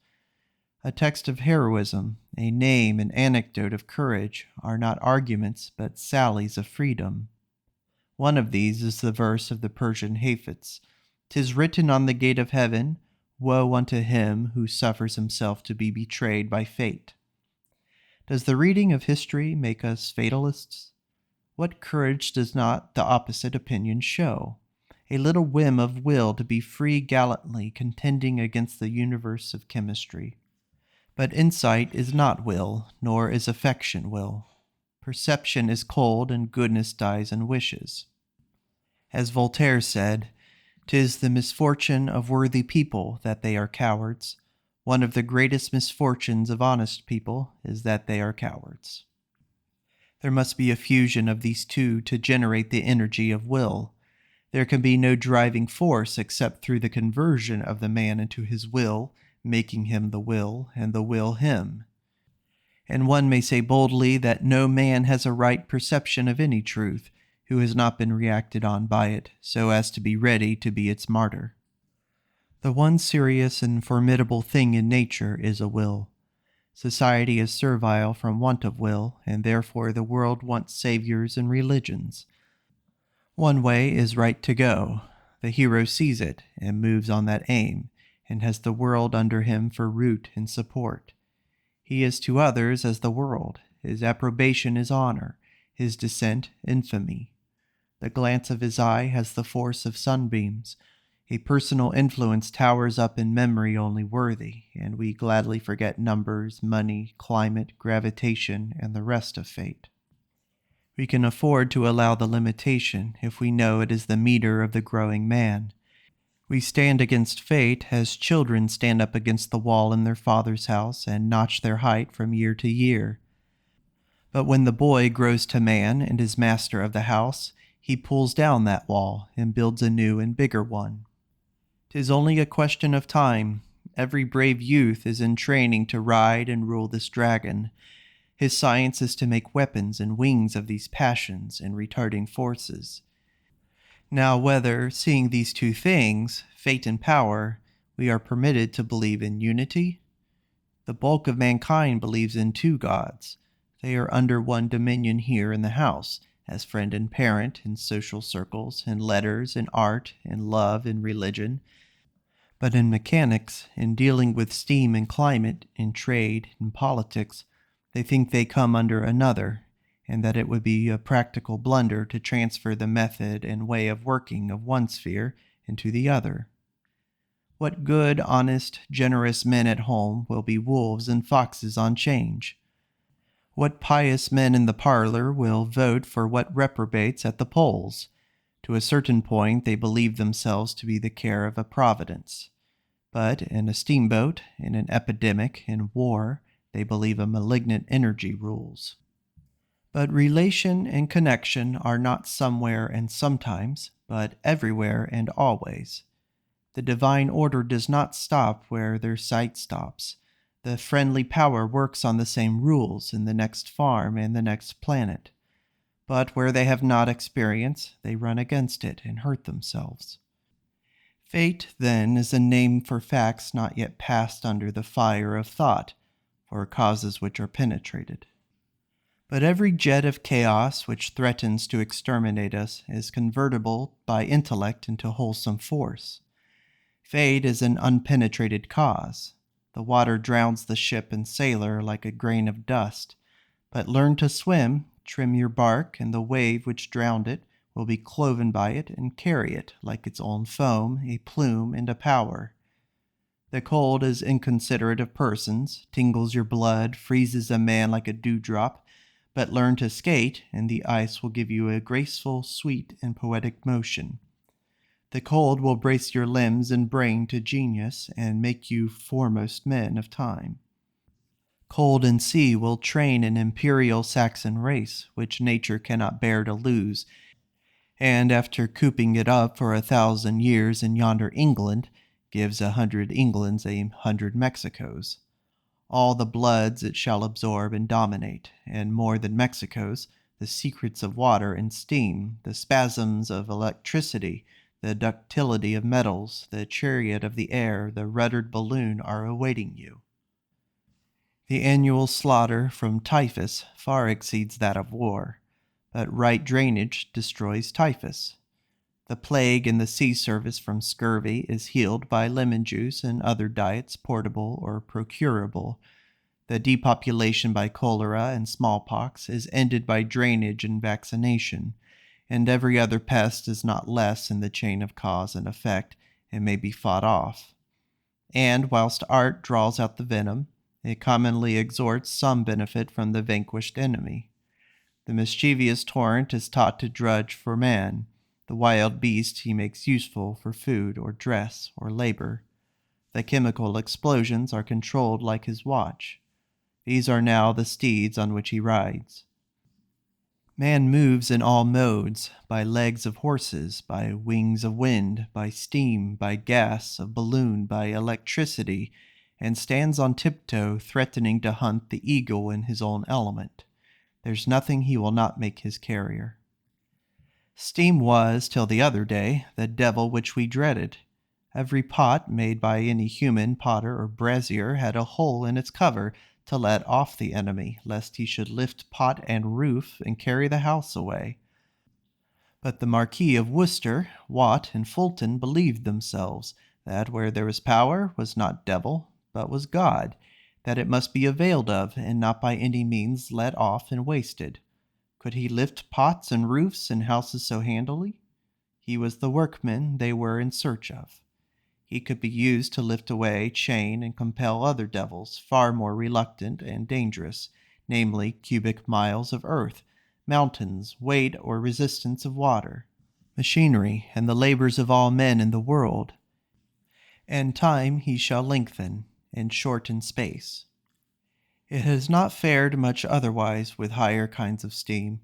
A text of heroism, a name, an anecdote of courage, are not arguments but sallies of freedom. One of these is the verse of the Persian Hafiz. 'Tis written on the gate of heaven, woe unto him who suffers himself to be betrayed by fate. Does the reading of history make us fatalists? What courage does not the opposite opinion show? A little whim of will to be free gallantly contending against the universe of chemistry. But insight is not will, nor is affection will. Perception is cold, and goodness dies in wishes. As Voltaire said, "'Tis the misfortune of worthy people that they are cowards. One of the greatest misfortunes of honest people is that they are cowards." There must be a fusion of these two to generate the energy of will. There can be no driving force except through the conversion of the man into his will, making him the will, and the will him. And one may say boldly that no man has a right perception of any truth who has not been reacted on by it, so as to be ready to be its martyr. The one serious and formidable thing in nature is a will. Society is servile from want of will, and therefore the world wants saviors and religions. One way is right to go. The hero sees it and moves on that aim, and has the world under him for root and support. He is to others as the world. His approbation is honor, his dissent infamy. The glance of his eye has the force of sunbeams. A personal influence towers up in memory only worthy, and we gladly forget numbers, money, climate, gravitation, and the rest of fate. We can afford to allow the limitation if we know it is the meter of the growing man. We stand against fate as children stand up against the wall in their father's house and notch their height from year to year. But when the boy grows to man and is master of the house, he pulls down that wall and builds a new and bigger one. 'Tis only a question of time. Every brave youth is in training to ride and rule this dragon. His science is to make weapons and wings of these passions and retarding forces. Now whether, seeing these two things, fate and power, we are permitted to believe in unity? The bulk of mankind believes in two gods. They are under one dominion here in the house, as friend and parent in social circles, in letters, in art, in love, in religion. But in mechanics, in dealing with steam and climate, in trade, in politics, they think they come under another, and that it would be a practical blunder to transfer the method and way of working of one sphere into the other. What good, honest, generous men at home will be wolves and foxes on 'change? What pious men in the parlor will vote for what reprobates at the polls? To a certain point they believe themselves to be the care of a providence. But in a steamboat, in an epidemic, in war, they believe a malignant energy rules. But relation and connection are not somewhere and sometimes, but everywhere and always. The divine order does not stop where their sight stops. The friendly power works on the same rules in the next farm and the next planet. But where they have not experience, they run against it and hurt themselves. Fate, then, is a name for facts not yet passed under the fire of thought, for causes which are penetrated. But every jet of chaos which threatens to exterminate us is convertible by intellect into wholesome force. Fate is an unpenetrated cause. The water drowns the ship and sailor like a grain of dust. But learn to swim, trim your bark, and the wave which drowned it will be cloven by it and carry it, like its own foam, a plume, and a power. The cold is inconsiderate of persons, tingles your blood, freezes a man like a dewdrop, but learn to skate, and the ice will give you a graceful, sweet, and poetic motion. The cold will brace your limbs and brain to genius, and make you foremost men of time. Cold and sea will train an imperial Saxon race, which nature cannot bear to lose, and after cooping it up for 1,000 years in yonder England, gives 100 Englands 100 Mexicos. All the bloods it shall absorb and dominate, and more than Mexico's, the secrets of water and steam, the spasms of electricity, the ductility of metals, the chariot of the air, the ruddered balloon are awaiting you. The annual slaughter from typhus far exceeds that of war, but right drainage destroys typhus. The plague in the sea service from scurvy is healed by lemon juice and other diets portable or procurable. The depopulation by cholera and smallpox is ended by drainage and vaccination, and every other pest is not less in the chain of cause and effect, and may be fought off. And whilst art draws out the venom, it commonly extorts some benefit from the vanquished enemy. The mischievous torrent is taught to drudge for man, the wild beast he makes useful for food or dress or labor. The chemical explosions are controlled like his watch. These are now the steeds on which he rides. Man moves in all modes, by legs of horses, by wings of wind, by steam, by gas of balloon, by electricity, and stands on tiptoe threatening to hunt the eagle in his own element. There's nothing he will not make his carrier. Steam was, till the other day, the devil which we dreaded. Every pot made by any human potter or brazier had a hole in its cover to let off the enemy, lest he should lift pot and roof and carry the house away. But the Marquis of Worcester, Watt, and Fulton believed themselves that where there was power was not devil, but was God, that it must be availed of, and not by any means let off and wasted. Could he lift pots and roofs and houses so handily? He was the workman they were in search of. He could be used to lift away, chain, and compel other devils, far more reluctant and dangerous, namely cubic miles of earth, mountains, weight or resistance of water, machinery, and the labors of all men in the world. And time he shall lengthen, and shorten space. It has not fared much otherwise with higher kinds of steam.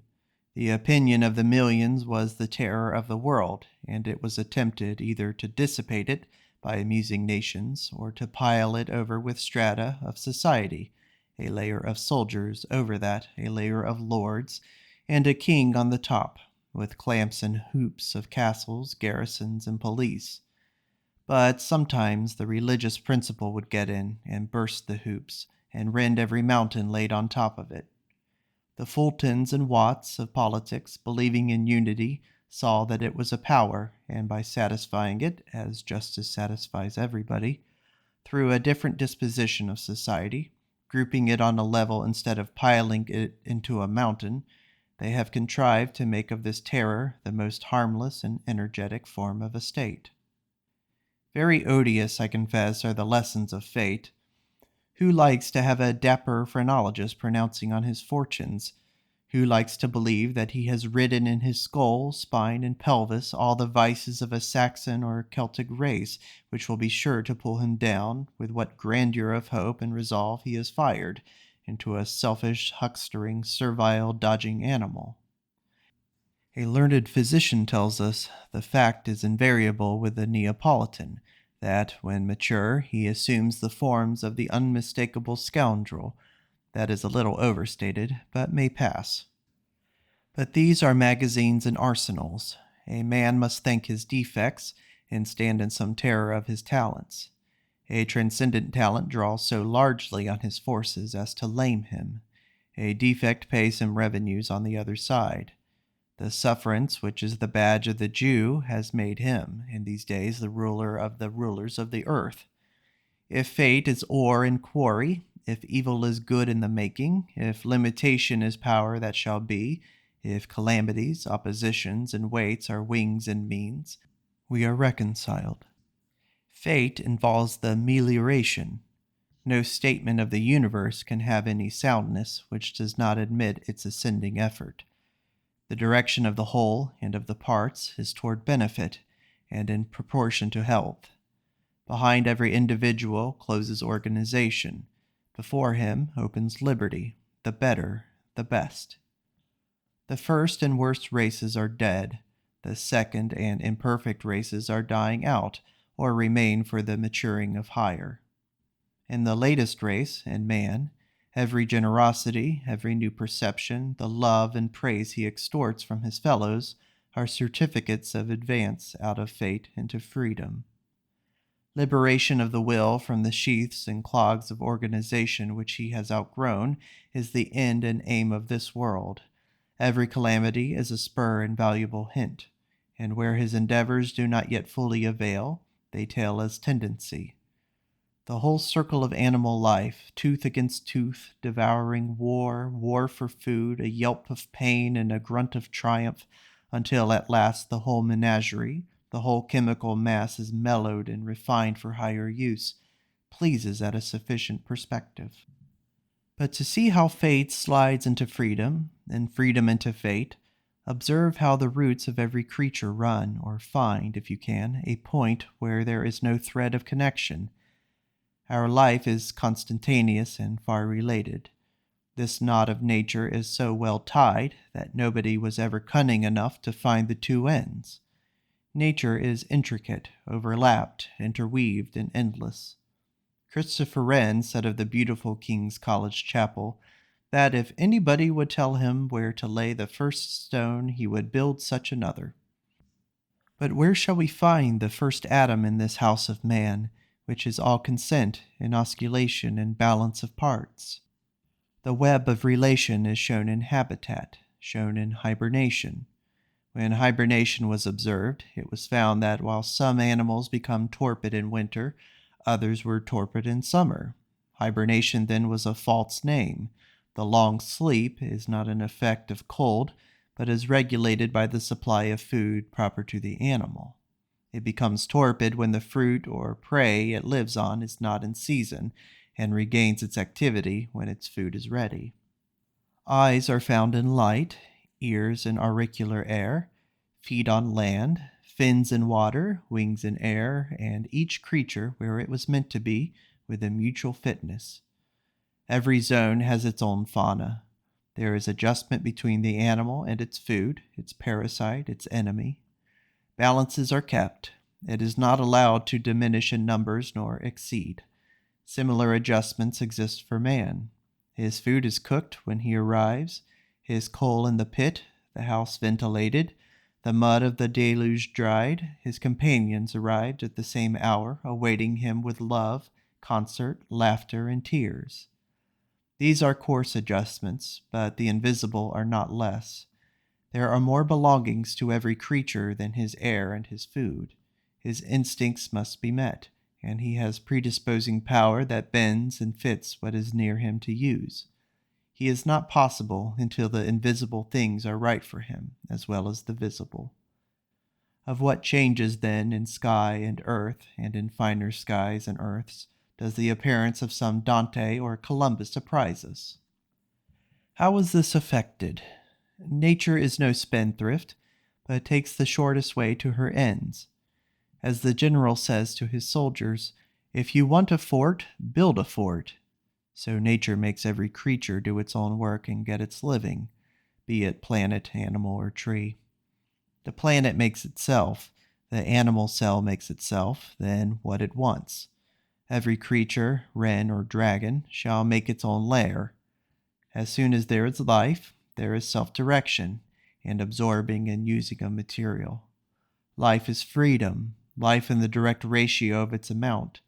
The opinion of the millions was the terror of the world, and it was attempted either to dissipate it by amusing nations, or to pile it over with strata of society, a layer of soldiers, over that a layer of lords, and a king on the top, with clamps and hoops of castles, garrisons, and police. But sometimes the religious principle would get in and burst the hoops, and rend every mountain laid on top of it. The Fultons and Watts of politics, believing in unity, saw that it was a power, and by satisfying it, as justice satisfies everybody, through a different disposition of society, grouping it on a level instead of piling it into a mountain, they have contrived to make of this terror the most harmless and energetic form of a state. Very odious, I confess, are the lessons of fate. Who likes to have a dapper phrenologist pronouncing on his fortunes? Who likes to believe that he has written in his skull, spine, and pelvis all the vices of a Saxon or Celtic race, which will be sure to pull him down, with what grandeur of hope and resolve he is fired, into a selfish, huckstering, servile, dodging animal? A learned physician tells us the fact is invariable with the Neapolitan, that, when mature, he assumes the forms of the unmistakable scoundrel. That is a little overstated, but may pass. But these are magazines and arsenals. A man must thank his defects, and stand in some terror of his talents. A transcendent talent draws so largely on his forces as to lame him. A defect pays him revenues on the other side. The sufferance, which is the badge of the Jew, has made him, in these days, the ruler of the rulers of the earth. If fate is ore and quarry, if evil is good in the making, if limitation is power that shall be, if calamities, oppositions, and weights are wings and means, we are reconciled. Fate involves the melioration. No statement of the universe can have any soundness which does not admit its ascending effort. The direction of the whole and of the parts is toward benefit, and in proportion to health. Behind every individual closes organization. Before him opens liberty, the better, the best. The first and worst races are dead. The second and imperfect races are dying out, or remain for the maturing of higher. In the latest race, in man, every generosity, every new perception, the love and praise he extorts from his fellows, are certificates of advance out of fate into freedom. Liberation of the will from the sheaths and clogs of organization which he has outgrown is the end and aim of this world. Every calamity is a spur and valuable hint, and where his endeavors do not yet fully avail, they tell as tendency. The whole circle of animal life, tooth against tooth, devouring war, war for food, a yelp of pain and a grunt of triumph, until at last the whole menagerie, the whole chemical mass is mellowed and refined for higher use, pleases at a sufficient perspective. But to see how fate slides into freedom, and freedom into fate, observe how the roots of every creature run, or find, if you can, a point where there is no thread of connection. Our life is constantaneous and far related. This knot of nature is so well tied that nobody was ever cunning enough to find the two ends. Nature is intricate, overlapped, interweaved, and endless. Christopher Wren said of the beautiful King's College Chapel that if anybody would tell him where to lay the first stone, he would build such another. But where shall we find the first atom in this house of man, which is all consent, inosculation, and balance of parts? The web of relation is shown in habitat, shown in hibernation. When hibernation was observed, it was found that while some animals become torpid in winter, others were torpid in summer. Hibernation then was a false name. The long sleep is not an effect of cold, but is regulated by the supply of food proper to the animal. It becomes torpid when the fruit or prey it lives on is not in season, and regains its activity when its food is ready. Eyes are found in light, ears in auricular air, feet on land, fins in water, wings in air, and each creature where it was meant to be, with a mutual fitness. Every zone has its own fauna. There is adjustment between the animal and its food, its parasite, its enemy. Balances are kept. It is not allowed to diminish in numbers nor exceed. Similar adjustments exist for man. His food is cooked when he arrives, his coal in the pit, the house ventilated, the mud of the deluge dried, his companions arrived at the same hour, awaiting him with love, concert, laughter, and tears. These are coarse adjustments, but the invisible are not less. There are more belongings to every creature than his air and his food. His instincts must be met, and he has predisposing power that bends and fits what is near him to use. He is not possible until the invisible things are right for him, as well as the visible. Of what changes then in sky and earth, and in finer skies and earths, does the appearance of some Dante or Columbus apprise us? How was this effected? Nature is no spendthrift, but takes the shortest way to her ends. As the general says to his soldiers, if you want a fort, build a fort. So nature makes every creature do its own work and get its living, be it planet, animal, or tree. The planet makes itself, the animal cell makes itself, then what it wants. Every creature, wren or dragon, shall make its own lair. As soon as there is life, there is self-direction, and absorbing and using of material. Life is freedom, life in the direct ratio of its amount.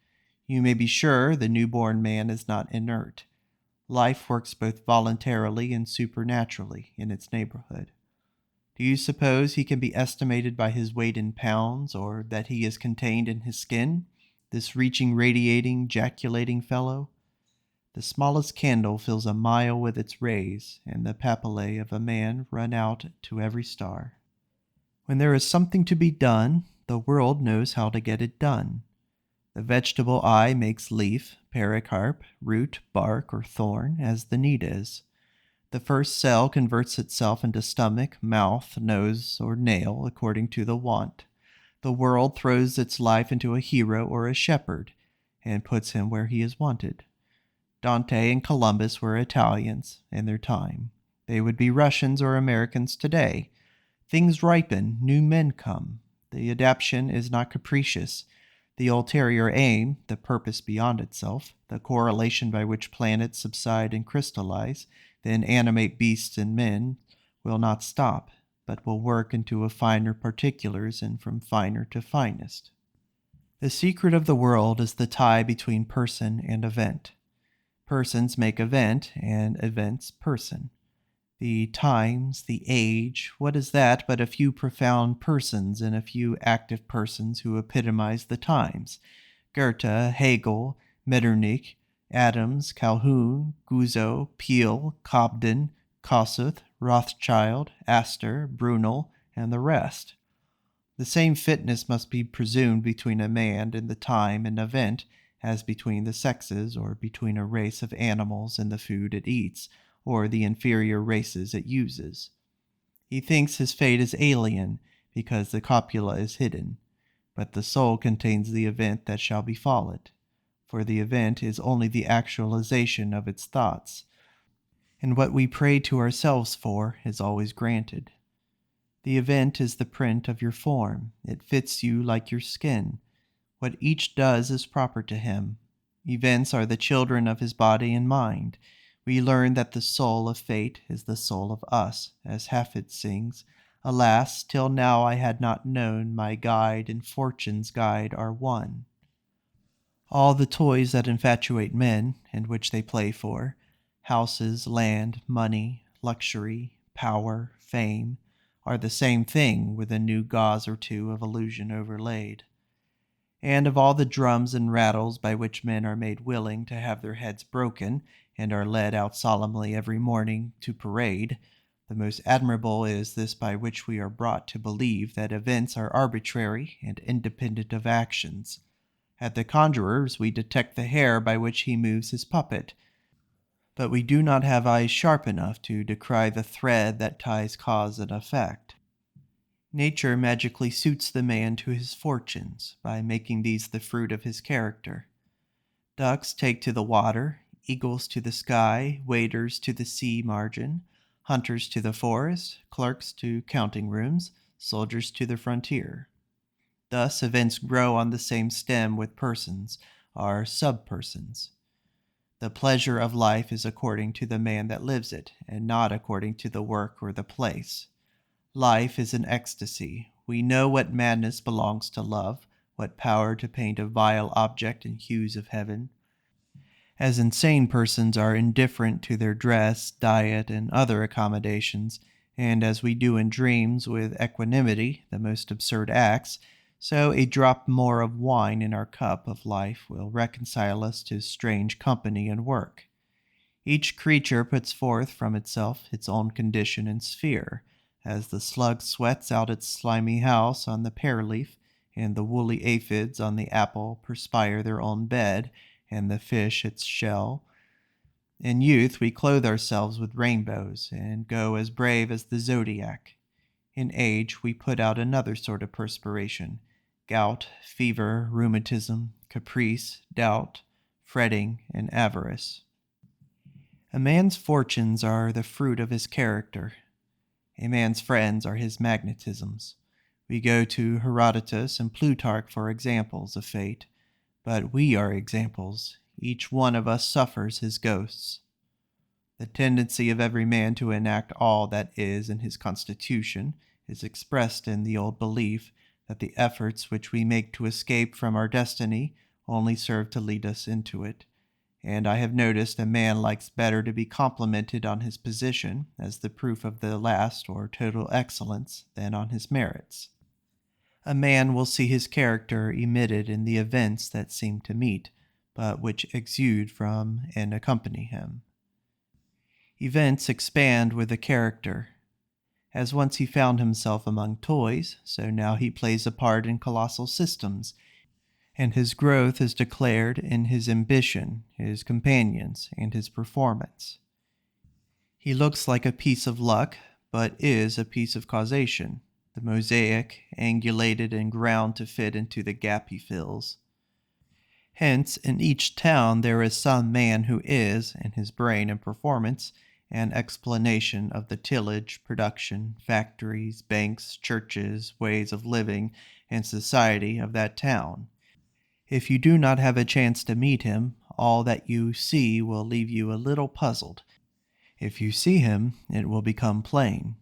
You may be sure the newborn man is not inert. Life works both voluntarily and supernaturally in its neighborhood. Do you suppose he can be estimated by his weight in pounds, or that he is contained in his skin, this reaching, radiating, jaculating fellow? The smallest candle fills a mile with its rays, and the papillae of a man run out to every star. When there is something to be done, the world knows how to get it done. The vegetable eye makes leaf, pericarp, root, bark, or thorn, as the need is. The first cell converts itself into stomach, mouth, nose, or nail, according to the want. The world throws its life into a hero or a shepherd, and puts him where he is wanted. Dante and Columbus were Italians in their time. They would be Russians or Americans today. Things ripen, new men come. The adaptation is not capricious. The ulterior aim, the purpose beyond itself, the correlation by which planets subside and crystallize, then animate beasts and men, will not stop, but will work into a finer particulars and from finer to finest. The secret of the world is the tie between person and event. Persons make event, and events person. The times, the age, what is that but a few profound persons and a few active persons who epitomize the times? Goethe, Hegel, Metternich, Adams, Calhoun, Guizot, Peel, Cobden, Kossuth, Rothschild, Astor, Brunel, and the rest. The same fitness must be presumed between a man and the time and event as between the sexes, or between a race of animals and the food it eats, or the inferior races it uses. He thinks his fate is alien because the copula is hidden, but the soul contains the event that shall befall it, for the event is only the actualization of its thoughts, and what we pray to ourselves for is always granted. The event is the print of your form. It fits you like your skin. What each does is proper to him. Events are the children of his body and mind. We learn that the soul of fate is the soul of us, as Hafid sings, "Alas, till now I had not known my guide and fortune's guide are one." All the toys that infatuate men, and which they play for, houses, land, money, luxury, power, fame, are the same thing with a new gauze or two of illusion overlaid. And of all the drums and rattles by which men are made willing to have their heads broken, and are led out solemnly every morning to parade, the most admirable is this by which we are brought to believe that events are arbitrary and independent of actions. At the conjurer's we detect the hair by which he moves his puppet, but we do not have eyes sharp enough to descry the thread that ties cause and effect. Nature magically suits the man to his fortunes by making these the fruit of his character. Ducks take to the water, eagles to the sky, waders to the sea margin, hunters to the forest, clerks to counting rooms, soldiers to the frontier. Thus events grow on the same stem with persons, are sub-persons. The pleasure of life is according to the man that lives it, and not according to the work or the place. Life is an ecstasy. We know what madness belongs to love, what power to paint a vile object in hues of heaven. As insane persons are indifferent to their dress, diet, and other accommodations, and as we do in dreams with equanimity the most absurd acts, so a drop more of wine in our cup of life will reconcile us to strange company and work. Each creature puts forth from itself its own condition and sphere, as the slug sweats out its slimy house on the pear leaf, and the woolly aphids on the apple perspire their own bed, and the fish its shell. In youth we clothe ourselves with rainbows, and go as brave as the zodiac. In age we put out another sort of perspiration: gout, fever, rheumatism, caprice, doubt, fretting, and avarice. A man's fortunes are the fruit of his character. A man's friends are his magnetisms. We go to Herodotus and Plutarch for examples of fate, but we are examples. Each one of us suffers his ghosts. The tendency of every man to enact all that is in his constitution is expressed in the old belief that the efforts which we make to escape from our destiny only serve to lead us into it. And I have noticed a man likes better to be complimented on his position as the proof of the last or total excellence than on his merits. A man will see his character emitted in the events that seem to meet, but which exude from and accompany him. Events expand with the character. As once he found himself among toys, so now he plays a part in colossal systems, and his growth is declared in his ambition, his companions, and his performance. He looks like a piece of luck, but is a piece of causation, the mosaic, angulated and ground to fit into the gap he fills. Hence, in each town there is some man who is, in his brain and performance, an explanation of the tillage, production, factories, banks, churches, ways of living, and society of that town. If you do not have a chance to meet him, all that you see will leave you a little puzzled. If you see him, it will become plain.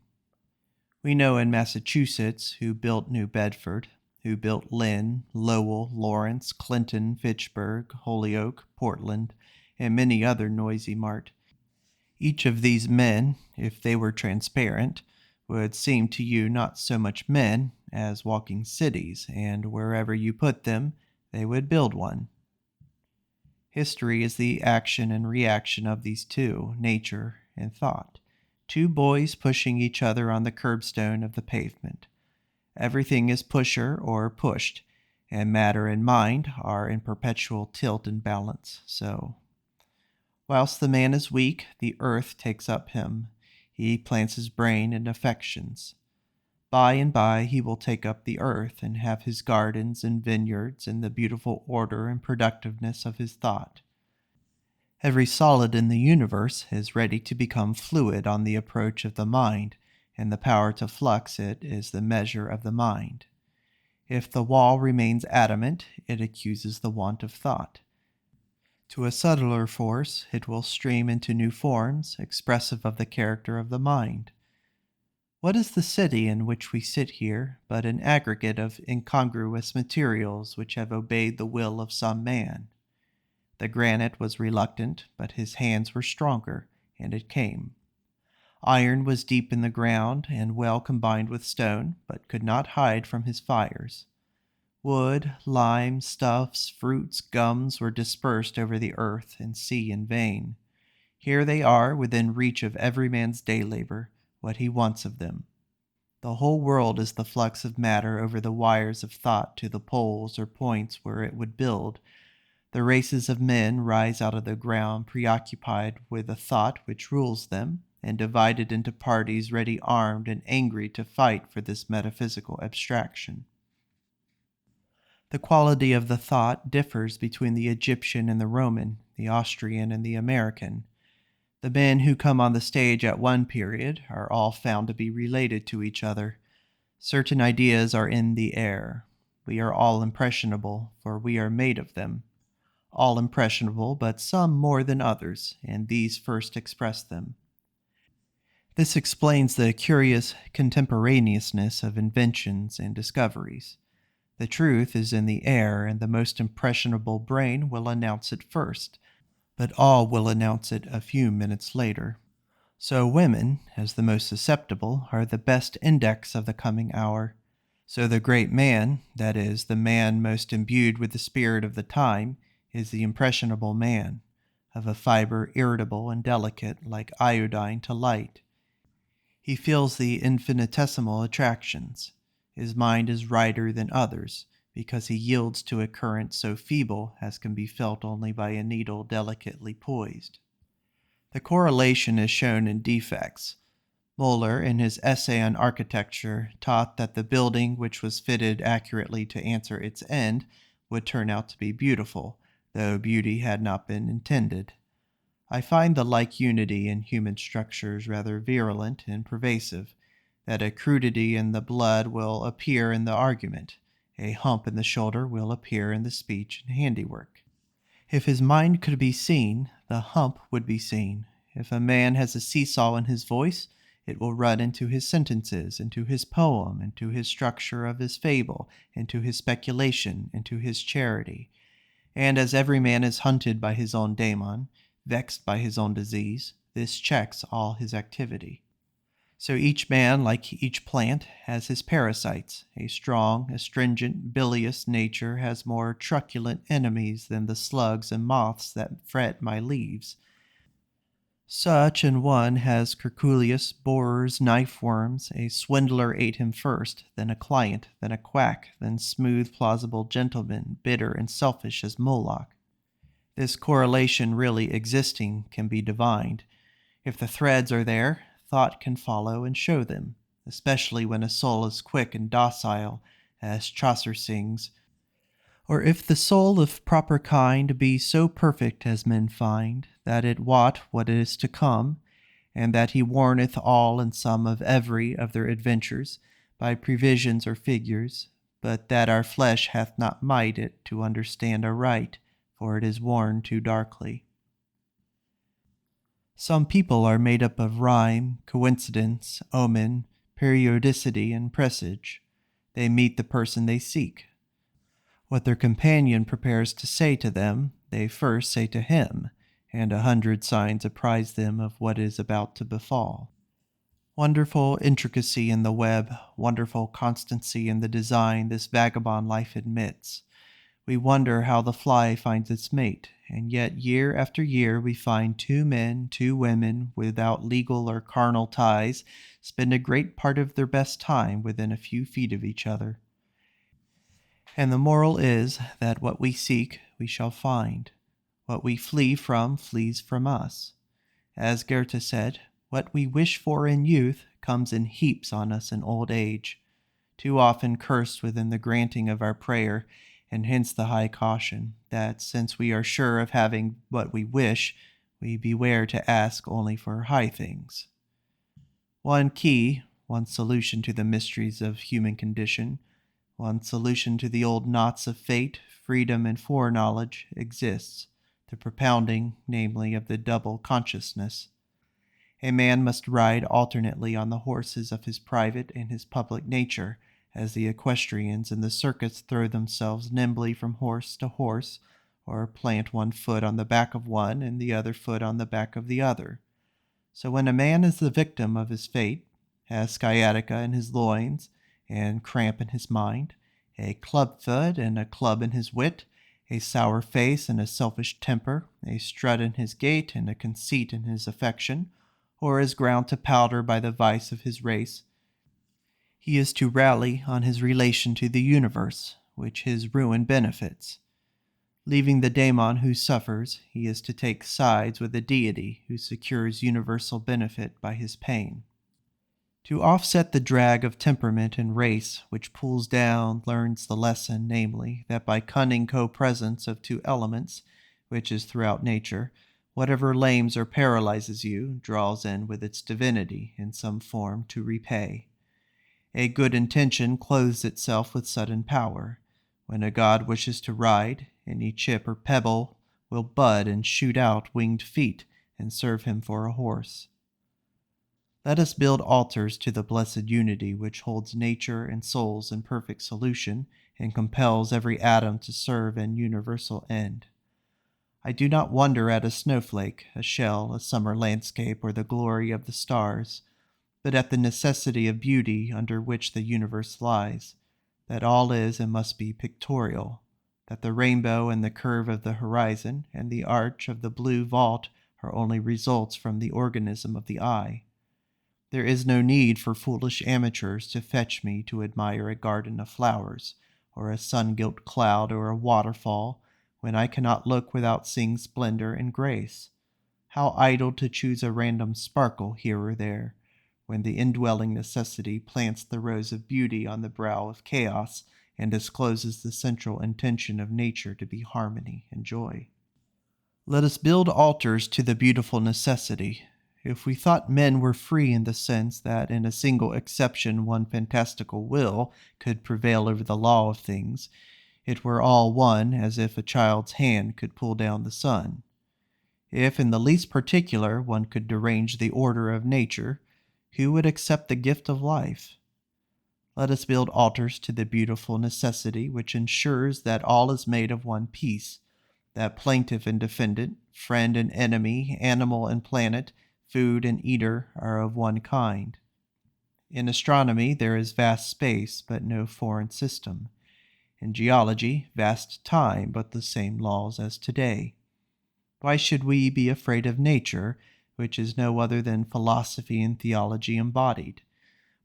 We know in Massachusetts who built New Bedford, who built Lynn, Lowell, Lawrence, Clinton, Fitchburg, Holyoke, Portland, and many other noisy mart. Each of these men, if they were transparent, would seem to you not so much men as walking cities, and wherever you put them, they would build one. History is the action and reaction of these two, nature and thought. Two boys pushing each other on the curbstone of the pavement. Everything is pusher or pushed, and matter and mind are in perpetual tilt and balance. So, whilst the man is weak, the earth takes up him. He plants his brain and affections. By and by he will take up the earth and have his gardens and vineyards and the beautiful order and productiveness of his thought. Every solid in the universe is ready to become fluid on the approach of the mind, and the power to flux it is the measure of the mind. If the wall remains adamant, it accuses the want of thought. To a subtler force, it will stream into new forms, expressive of the character of the mind. What is the city in which we sit here but an aggregate of incongruous materials which have obeyed the will of some man? The granite was reluctant, but his hands were stronger, and it came. Iron was deep in the ground and well combined with stone, but could not hide from his fires. Wood, lime, stuffs, fruits, gums were dispersed over the earth and sea in vain. Here they are within reach of every man's day labor, what he wants of them. The whole world is the flux of matter over the wires of thought to the poles or points where it would build. The races of men rise out of the ground preoccupied with a thought which rules them, and divided into parties ready armed and angry to fight for this metaphysical abstraction. The quality of the thought differs between the Egyptian and the Roman, the Austrian and the American. The men who come on the stage at one period are all found to be related to each other. Certain ideas are in the air. We are all impressionable, for we are made of them. All impressionable, but some more than others, and these first express them. This explains the curious contemporaneousness of inventions and discoveries. The truth is in the air, and the most impressionable brain will announce it first, but all will announce it a few minutes later. So women, as the most susceptible, are the best index of the coming hour. So the great man, that is, the man most imbued with the spirit of the time, is the impressionable man, of a fiber irritable and delicate like iodine to light. He feels the infinitesimal attractions. His mind is righter than others, because he yields to a current so feeble as can be felt only by a needle delicately poised. The correlation is shown in defects. Muller, in his essay on architecture, taught that the building which was fitted accurately to answer its end would turn out to be beautiful, though beauty had not been intended. I find the like unity in human structures rather virulent and pervasive, that a crudity in the blood will appear in the argument, a hump in the shoulder will appear in the speech and handiwork. If his mind could be seen, the hump would be seen. If a man has a seesaw in his voice, it will run into his sentences, into his poem, into his structure of his fable, into his speculation, into his charity. And as every man is hunted by his own daemon, vexed by his own disease, this checks all his activity. So each man, like each plant, has his parasites. A strong, astringent, bilious nature has more truculent enemies than the slugs and moths that fret my leaves. Such an one has curculius, borers, knife-worms. A swindler ate him first, then a client, then a quack, then smooth, plausible gentleman, bitter and selfish as Moloch. This correlation really existing can be divined. If the threads are there, thought can follow and show them, especially when a soul is quick and docile, as Chaucer sings, or if the soul of proper kind be so perfect as men find, that it wot what is to come, and that he warneth all and some of every of their adventures, by previsions or figures, but that our flesh hath not might it to understand aright, for it is worn too darkly. Some people are made up of rhyme, coincidence, omen, periodicity, and presage. They meet the person they seek. What their companion prepares to say to them, they first say to him, and 100 signs apprise them of what is about to befall. Wonderful intricacy in the web, wonderful constancy in the design this vagabond life admits. We wonder how the fly finds its mate, and yet year after year we find two men, two women, without legal or carnal ties, spend a great part of their best time within a few feet of each other. And the moral is that what we seek we shall find. What we flee from flees from us. As Goethe said, what we wish for in youth comes in heaps on us in old age, too often cursed within the granting of our prayer, and hence the high caution, that since we are sure of having what we wish, we beware to ask only for high things. One key, one solution to the mysteries of human condition, one solution to the old knots of fate, freedom, and foreknowledge exists, the propounding, namely, of the double consciousness. A man must ride alternately on the horses of his private and his public nature, as the equestrians in the circus throw themselves nimbly from horse to horse, or plant one foot on the back of one and the other foot on the back of the other. So when a man is the victim of his fate, has sciatica in his loins, and cramp in his mind, a club foot and a club in his wit, a sour face and a selfish temper, a strut in his gait and a conceit in his affection, or is ground to powder by the vice of his race, he is to rally on his relation to the universe, which his ruin benefits. Leaving the daemon who suffers, he is to take sides with the deity who secures universal benefit by his pain. To offset the drag of temperament and race which pulls down learns the lesson, namely, that by cunning co-presence of two elements, which is throughout nature, whatever lames or paralyzes you draws in with its divinity in some form to repay. A good intention clothes itself with sudden power. When a god wishes to ride, any chip or pebble will bud and shoot out winged feet and serve him for a horse. Let us build altars to the blessed unity which holds nature and souls in perfect solution and compels every atom to serve an universal end. I do not wonder at a snowflake, a shell, a summer landscape, or the glory of the stars, but at the necessity of beauty under which the universe lies, that all is and must be pictorial, that the rainbow and the curve of the horizon and the arch of the blue vault are only results from the organism of the eye. There is no need for foolish amateurs to fetch me to admire a garden of flowers, or a sun-gilt cloud, or a waterfall, when I cannot look without seeing splendor and grace. How idle to choose a random sparkle here or there, when the indwelling necessity plants the rose of beauty on the brow of chaos and discloses the central intention of nature to be harmony and joy. Let us build altars to the beautiful necessity. If we thought men were free in the sense that in a single exception one fantastical will could prevail over the law of things, it were all one as if a child's hand could pull down the sun. If in the least particular one could derange the order of nature, who would accept the gift of life? Let us build altars to the beautiful necessity which ensures that all is made of one piece, that plaintiff and defendant, friend and enemy, animal and planet, food and eater are of one kind. In astronomy there is vast space, but no foreign system. In geology, vast time, but the same laws as today. Why should we be afraid of nature, which is no other than philosophy and theology embodied?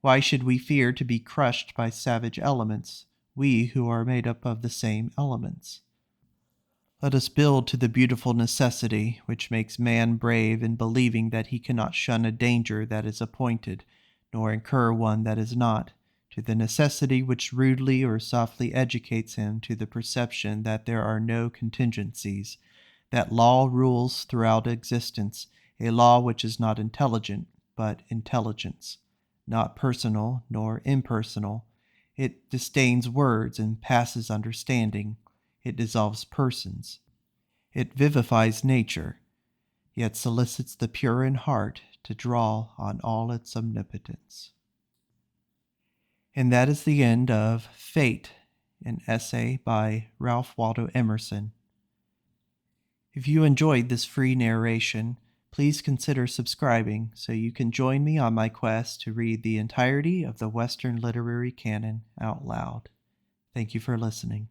Why should we fear to be crushed by savage elements, we who are made up of the same elements? Let us build to the beautiful necessity which makes man brave in believing that he cannot shun a danger that is appointed, nor incur one that is not, to the necessity which rudely or softly educates him to the perception that there are no contingencies, that law rules throughout existence, a law which is not intelligent, but intelligence, not personal nor impersonal. It disdains words and passes understanding. It dissolves persons. It vivifies nature, yet solicits the pure in heart to draw on all its omnipotence. And that is the end of Fate, an essay by Ralph Waldo Emerson. If you enjoyed this free narration, please consider subscribing so you can join me on my quest to read the entirety of the Western literary canon out loud. Thank you for listening.